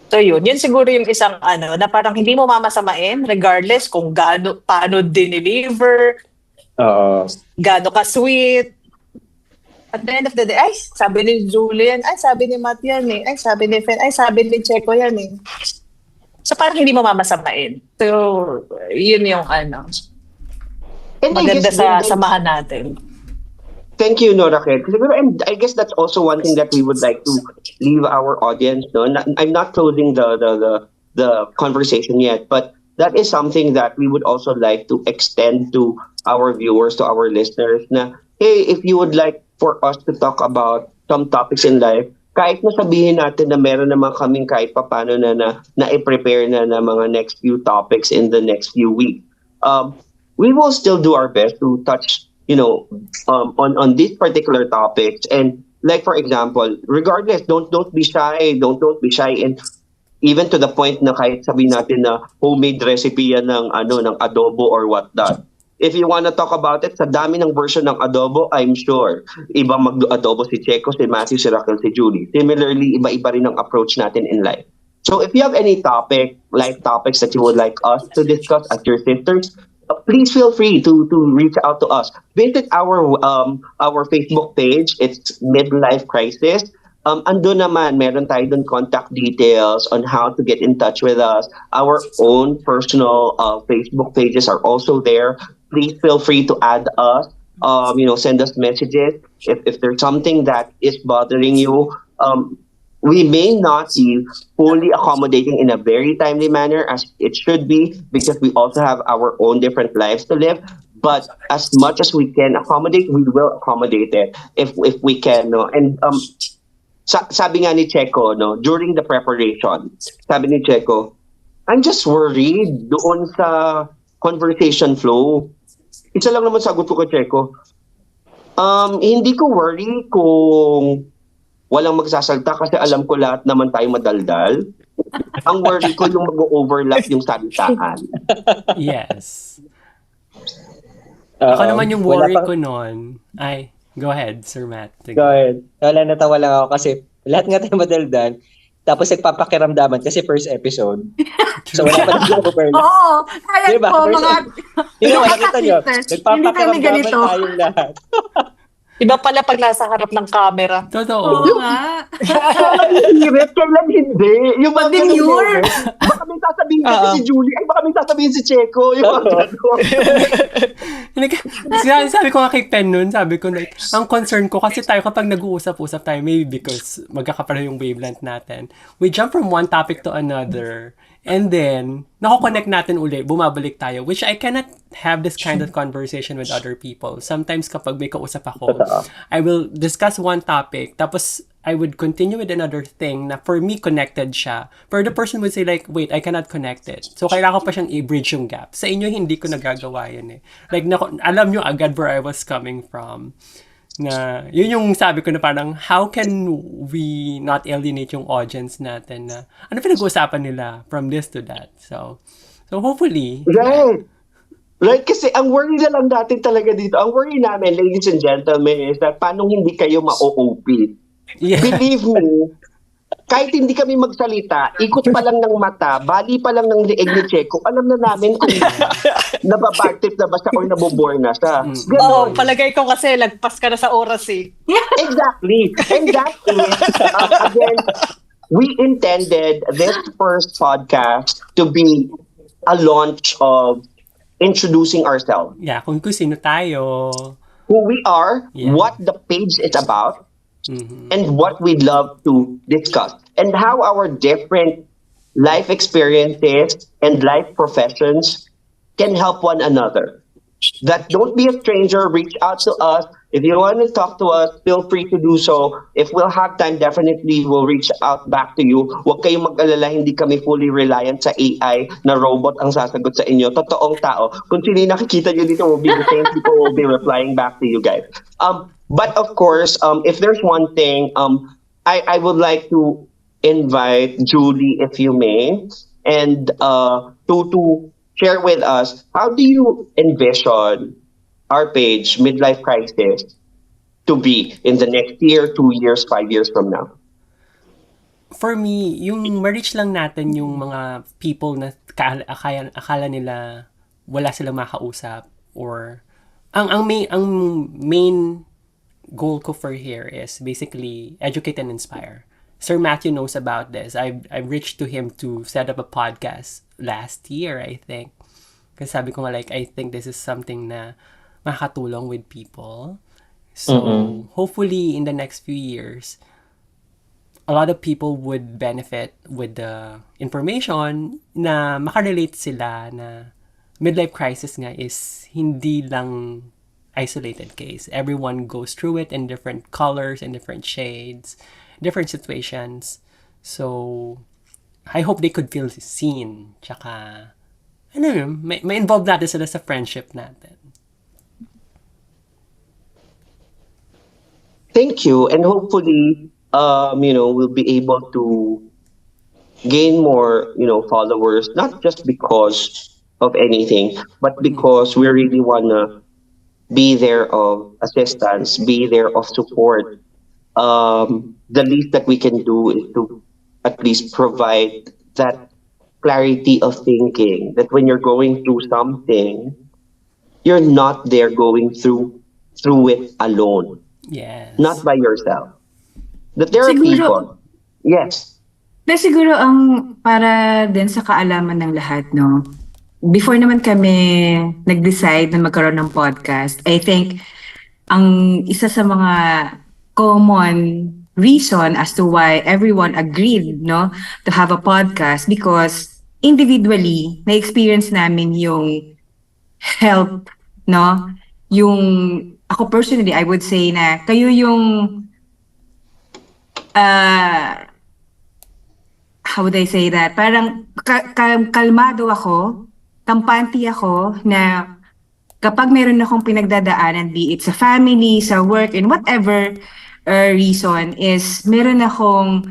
So yun siguro yung isang na parang hindi mo mamasamain regardless kung paano dineliver, gaano ka-sweet. At the end of the day, ay, sabi ni Julian, ay, sabi ni Matt yan ay, sabi ni Fen, ay, sabi ni Checo yan So parang hindi mo mamasamain. So, yun yung And I maganda guess sa samahan natin. Thank you, no, Raquel. And I guess that's also one thing that we would like to leave our audience. No, I'm not closing the conversation yet, but that is something that we would also like to extend to our viewers, to our listeners, na, hey, if you would like for us to talk about some topics in life, kahit na sabihin natin na meron naman kaming kahit papano na i-prepare na mga next few topics in the next few weeks. We will still do our best to touch, on these particular topics. And like, for example, regardless, don't be shy. Don't be shy. And even to the point na kahit sabihin natin na homemade recipe yan ng adobo or whatnot. If you want to talk about it, sa dami ng version ng adobo, I'm sure ibang mag-adobo si Checo, si Matthew, si Raquel, si Julie. Similarly, iba-iba rin ang approach natin in life. So if you have any life topics that you would like us to discuss as your sisters, please feel free to reach out to us. Visit our Facebook page. It's Midlife Crisis. Ando naman, meron tayo dun contact details on how to get in touch with us. Our own personal Facebook pages are also there. Please feel free to add us. Send us messages. If there's something that is bothering you, we may not be fully accommodating in a very timely manner as it should be, because we also have our own different lives to live. But as much as we can accommodate, we will accommodate it if we can. No? And sabi nga ni Checo, no, during the preparation, sabi ni Checo, I'm just worried doon sa conversation flow. Isa lang naman sagot ko kay Checo. Hindi ko worry kung walang magsasalta kasi alam ko lahat naman tayo madaldal. Ang worry ko yung mag-overlap yung salitaan. Yes. Ako naman yung worry ko noon. Ay, go ahead, Sir Matt. Go ahead. Wala, natawa lang ako kasi lahat nga tayo madaldal. Tapos nagpapakiramdaman kasi first episode. So wala pa nang overlap. Oo. Kaya Diba? po, mga... Nakita nyo, Hindi kami nagpapakiramdaman ganito. tayong lahat. Iba pala pag nasa harap ng camera. Totoo. Oo nga. Hirit, kailan hindi. Yung mga Demure. baka may sasabihin kasi si Julie, ay baka may sasabihin si Checo. Yung mga Sabi ko nga kay Pen nun, sabi ko like, ang concern ko kasi tayo kapag nag-uusap-usap tayo, maybe because magkakapareho yung wavelength natin, we jump from one topic to another, and then, nako-connect natin uli, bumabalik tayo, which I cannot have this kind of conversation with other people. Sometimes kapag may kausap ako, I will discuss one topic, tapos I would continue with another thing na for me connected siya. But the person would say like, wait, I cannot connect it. So kailangan ko pa siyang i-bridge yung gap. Sa inyo, hindi ko nagagawa yun eh. Like, alam nyo agad where I was coming from. Na, yun yung sabi ko na parang, how can we not alienate yung audience natin na, ano pinag-uusapan nila from this to that? So hopefully. Right. Right, kasi ang worry na lang natin talaga dito, ang worry namin, ladies and gentlemen, is that paano hindi kayo ma-OOP? Yeah. Believe me, kahit hindi kami magsalita, ikot pa lang ng mata, bali pa lang ng lieg ni Checo, alam na namin kung nababagtip na ba siya or nabobore na siya. Oo, palagay ko kasi lagpas ka na sa oras eh. Exactly. And that is, again, we intended this first podcast to be a launch of introducing ourselves. Yeah, kung sino tayo. Who we are, Yeah. what the page is about, Mhm. and what we love to discuss, and how our different life experiences and life professions can help one another. That don't be a stranger, reach out to us. If you want to talk to us, feel free to do so. If we'll have time, definitely we'll reach out back to you. Huwag kayong mag-alala, hindi kami fully reliant sa AI na robot ang sasagot sa inyo. Totoong tao. Kung sino yung nakikita nyo dito, will be the same people will be replying back to you guys. But of course, if there's one thing, I would like to invite Julie, if you may, and to share with us, how do you envision our page, Midlife Crisis, to be in the next year, 2 years, 5 years from now? For me, yung ma-reach lang natin yung mga people na akala nila wala silang makausap, or ang main goal ko for here is basically educate and inspire. Sir Matthew knows about this. I reached to him to set up a podcast last year, I think. Kasi sabi ko nga, like, I think this is something na makakatulong with people. So, hopefully, in the next few years, a lot of people would benefit with the information na makarelate sila na midlife crisis nga is hindi lang isolated case. Everyone goes through it in different colors and different shades, different situations. So, I hope they could feel seen. Tsaka, ano yun, may involve natin sila sa friendship natin. Thank you, and hopefully, we'll be able to gain more, followers, not just because of anything, but because we really wanna be there of assistance, be there of support. The least that we can do is to at least provide that clarity of thinking that when you're going through something, you're not there going through it alone, Yes. not by yourself. That there are Siguro- people. Yes. Pero siguro ang para din sa kaalaman ng lahat, no? Before naman kami nag-decide na magkaroon ng podcast, I think ang isa sa mga common reason as to why everyone agreed, no, to have a podcast because individually na-experience namin yung help, no? Yung ako personally, I would say na kayo yung how would I say that? Parang kalmado ako, kampante ako na kapag meron akong pinagdadaanan, be it sa family, sa work, and whatever reason, is meron akong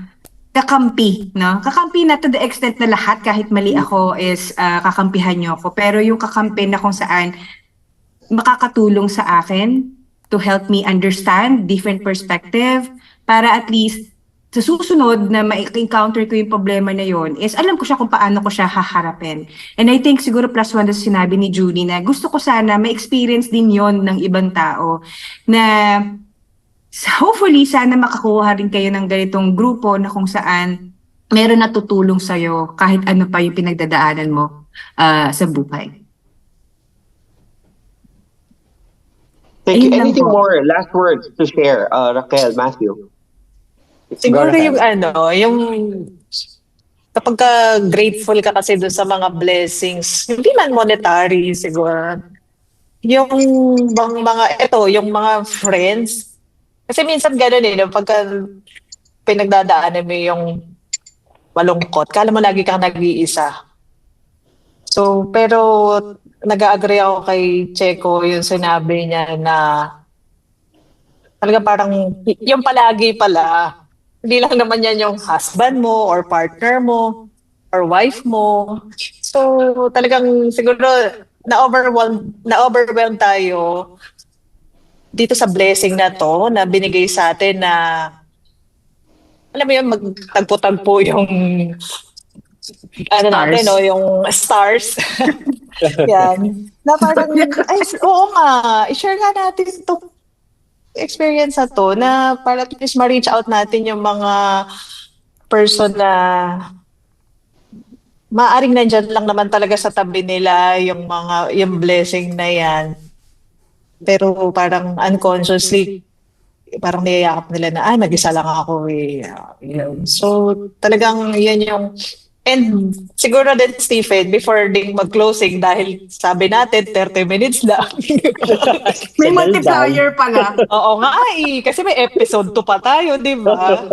kakampi, no? Kakampi na to the extent na lahat, kahit mali ako, is kakampihan niyo ako. Pero yung kakampi na kung saan makakatulong sa akin to help me understand different perspective para at least sa susunod na ma-encounter ko yung problema na yon is alam ko siya kung paano ko siya haharapin. And I think siguro plus one na sinabi ni Julie na gusto ko sana ma-experience din yon ng ibang tao na hopefully sana makakuha rin kayo ng ganitong grupo na kung saan meron na tutulong sa'yo kahit ano pa yung pinagdadaanan mo sa buhay. Thank you. Ayun lang Anything po. more? Last words to share, Raquel, Matthew. Siguro Go ahead. yung kapag ka grateful ka kasi doon sa mga blessings, hindi man monetary siguro. Yung yung mga friends. Kasi minsan gano'n no, pagka pinagdadaanan mo yung malungkot, kala mo lagi kang nag-iisa. So, pero nag-agree ako kay Checo yung sinabi niya na talaga parang yung palagi pala, hindi lang naman yan yung husband mo or partner mo or wife mo. So talagang siguro na-overwhelm tayo dito sa blessing na to na binigay sa atin na alam mo yun, magtagpo-tagpo yung natin, no, yung stars. Yan. Na parang, oo nga, i-share nga natin to experience na to na para at least ma-reach out natin yung mga person na maaring nandyan lang naman talaga sa tabi nila yung blessing na yan. Pero parang unconsciously, parang niyayakap nila na, mag-isa lang ako eh. So talagang yan yung and siguro din, Stephen, before ding mag-closing, dahil sabi natin, 30 minutes lang. May multiplier pala. Oo nga kasi may episode 2 pa tayo, di ba?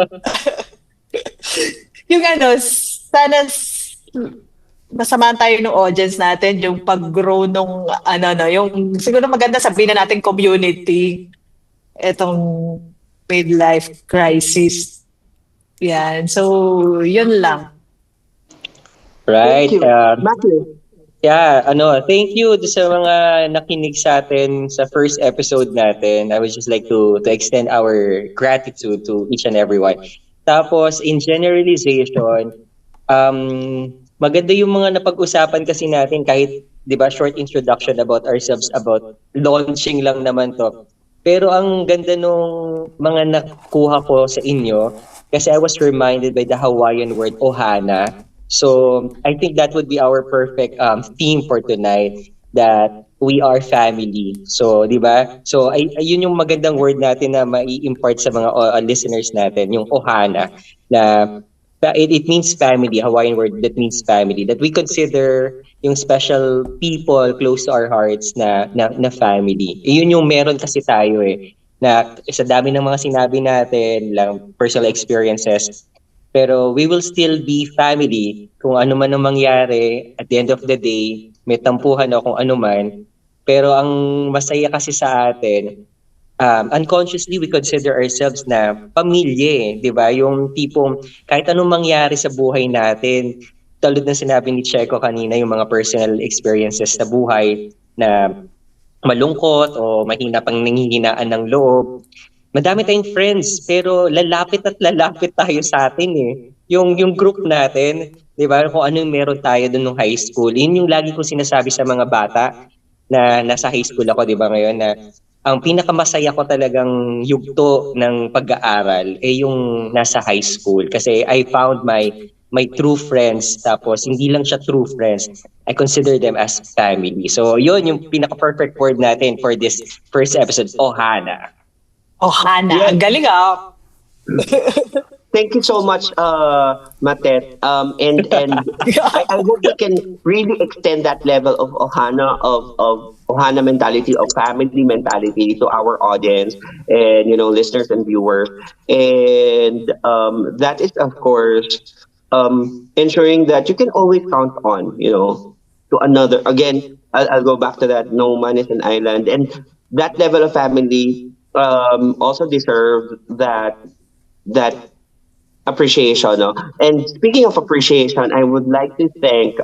Yung sana masamahan tayo ng audience natin, yung pag-grow nung, yung siguro maganda sabihin na natin community, etong midlife crisis. Yan. So, yun lang. Right. Thank you. Matthew. Yeah, thank you sa mga nakinig sa atin sa first episode natin. I would just like to extend our gratitude to each and everyone. Tapos, in generalization, maganda yung mga napag-usapan kasi natin kahit, di ba, short introduction about ourselves, about launching lang naman to. Pero ang ganda nung mga nakuha ko sa inyo kasi I was reminded by the Hawaiian word, ohana. So I think that would be our perfect theme for tonight, that we are family. So, di ba? So, ayun yung magandang word natin na mai-impart sa mga listeners natin, yung ohana, na it means family, Hawaiian word that means family, that we consider yung special people close to our hearts na family. Yun yung meron kasi tayo na sa dami ng mga sinabi natin, lang personal experiences, pero we will still be family kung ano man ang mangyari. At the end of the day, may tampuhan o kung ano man. Pero ang masaya kasi sa atin, unconsciously we consider ourselves na pamilya, di ba? Yung tipong kahit anong mangyari sa buhay natin, tulad ng sinabi ni Checo kanina, yung mga personal experiences sa buhay na malungkot o mahina pang nanghihinaan ng loob. Madami tayong friends, pero lalapit at lalapit tayo sa atin Yung group natin, di ba? Kung ano yung meron tayo dun nung high school. Yun yung lagi ko sinasabi sa mga bata na nasa high school ako, di ba ngayon, na ang pinakamasaya ko talagang yugto ng pag-aaral yung nasa high school. Kasi I found my true friends, tapos hindi lang siya true friends, I consider them as family. So yun yung pinaka-perfect word natin for this first episode, ohana. Ohana. Yeah. Ang galing Thank you so much, Matet. And I hope we can really extend that level of ohana mentality, of family mentality to our audience and listeners and viewers. And that is, of course, ensuring that you can always count on to another. Again, I'll go back to that. No man is an island, and that level of family also deserves that appreciation. No? And speaking of appreciation, I would like to thank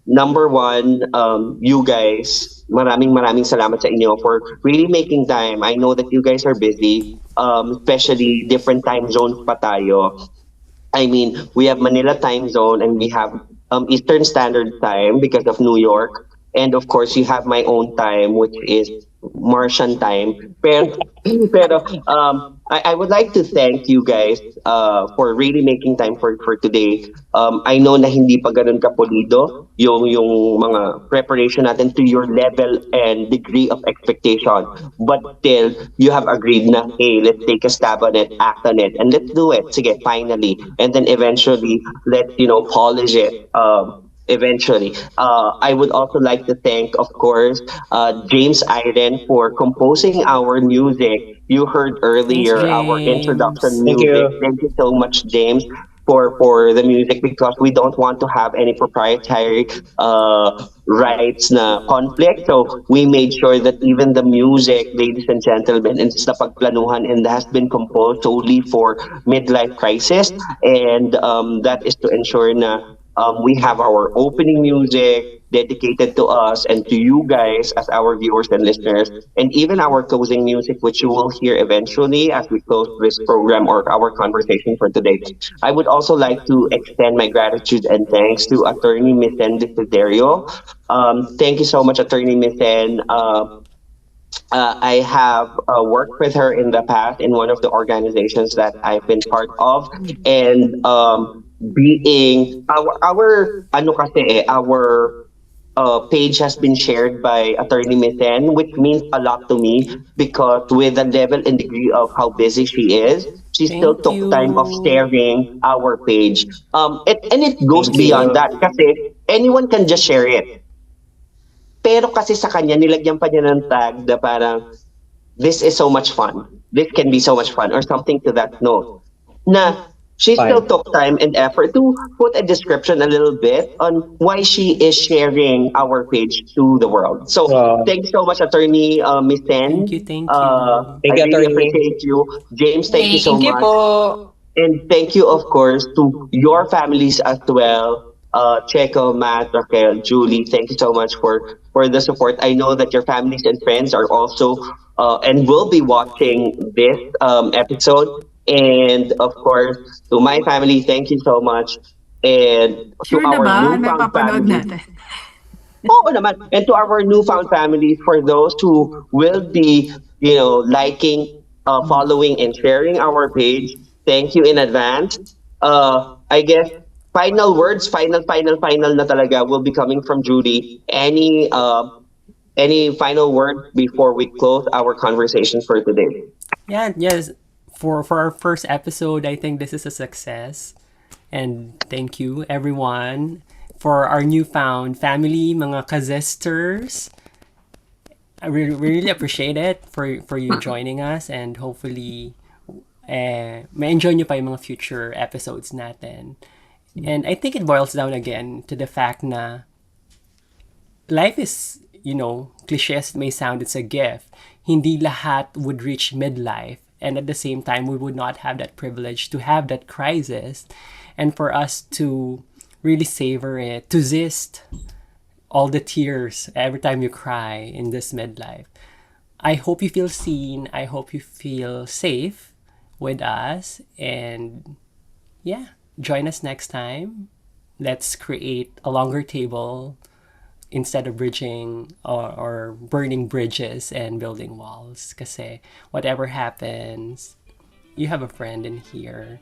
number one, you guys. Maraming salamat sa inyo for really making time. I know that you guys are busy, especially different time zones pa tayo. I mean, we have Manila time zone and we have Eastern Standard Time because of New York. And of course, you have my own time, which is Martian time. Pero I would like to thank you guys for really making time for today. I know na hindi pa ganun kapulido yung mga preparation natin to your level and degree of expectation. But still, you have agreed na, hey, let's take a stab on it, act on it, and let's do it. Sige, finally. And then eventually, let's, polish it. Eventually. I would also like to thank, of course, James Iden for composing our music. You heard earlier Thanks, our James. introduction Thank music. you. Thank you so much, James, for the music, because we don't want to have any proprietary rights na conflict. So we made sure that even the music, ladies and gentlemen, is napagplanuhan and has been composed solely for midlife crisis. And that is to ensure na we have our opening music dedicated to us and to you guys as our viewers and listeners, and even our closing music, which you will hear eventually as we close this program or our conversation for today. I would also like to extend my gratitude and thanks to Attorney Misen Desiderio. Thank you so much, Attorney Misen. I have worked with her in the past in one of the organizations that I've been part of, and being our page has been shared by Attorney Misen, which means a lot to me because with the level and degree of how busy she is, she still Thank took you. time of sharing our page. And it goes Thank beyond you. that kasi anyone can just share it. Pero kasi sa kanya, nilagyan pa niya ng tag na parang, this is so much fun. This can be so much fun or something to that note. Na she Fine. still took time and effort to put a description a little bit on why she is sharing our page to the world. So Wow. thank you so much, Attorney Miss Ten. Thank you, thank you. Thank I you, really Attorney. appreciate you. James, thank you so much. po. And thank you, of course, to your families as well. Checo, Matt, Raquel, Julie, thank you so much for the support. I know that your families and friends are also and will be watching this episode. And of course, to my family, thank you so much. And to Sure na our ba? May newfound papanood families. natin. Oo naman. And to our newfound families, for those who will be, liking, following, and sharing our page, thank you in advance. I guess final words, final na talaga will be coming from Judy. Any Any final word before we close our conversation for today? Yeah, yes. For our first episode, I think this is a success. And thank you everyone for our newfound family, mga kazesters. I really appreciate it for you joining us, and hopefully ma-enjoy nyo pa yung mga future episodes natin. And I think it boils down again to the fact na life is, cliche as it may sound, it's a gift. Hindi lahat would reach midlife. And at the same time, we would not have that privilege to have that crisis. And for us to really savor it, to zest all the tears every time you cry in this midlife. I hope you feel seen. I hope you feel safe with us. And yeah, join us next time. Let's create a longer table instead of bridging or burning bridges and building walls. Kasi whatever happens, you have a friend in here.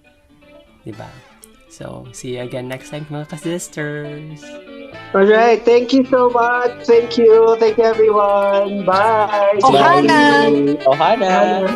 Diba? So, see you again next time, mga ka-sisters. All right. Thank you so much. Thank you. Thank you, everyone. Bye. Ohana! Ohana!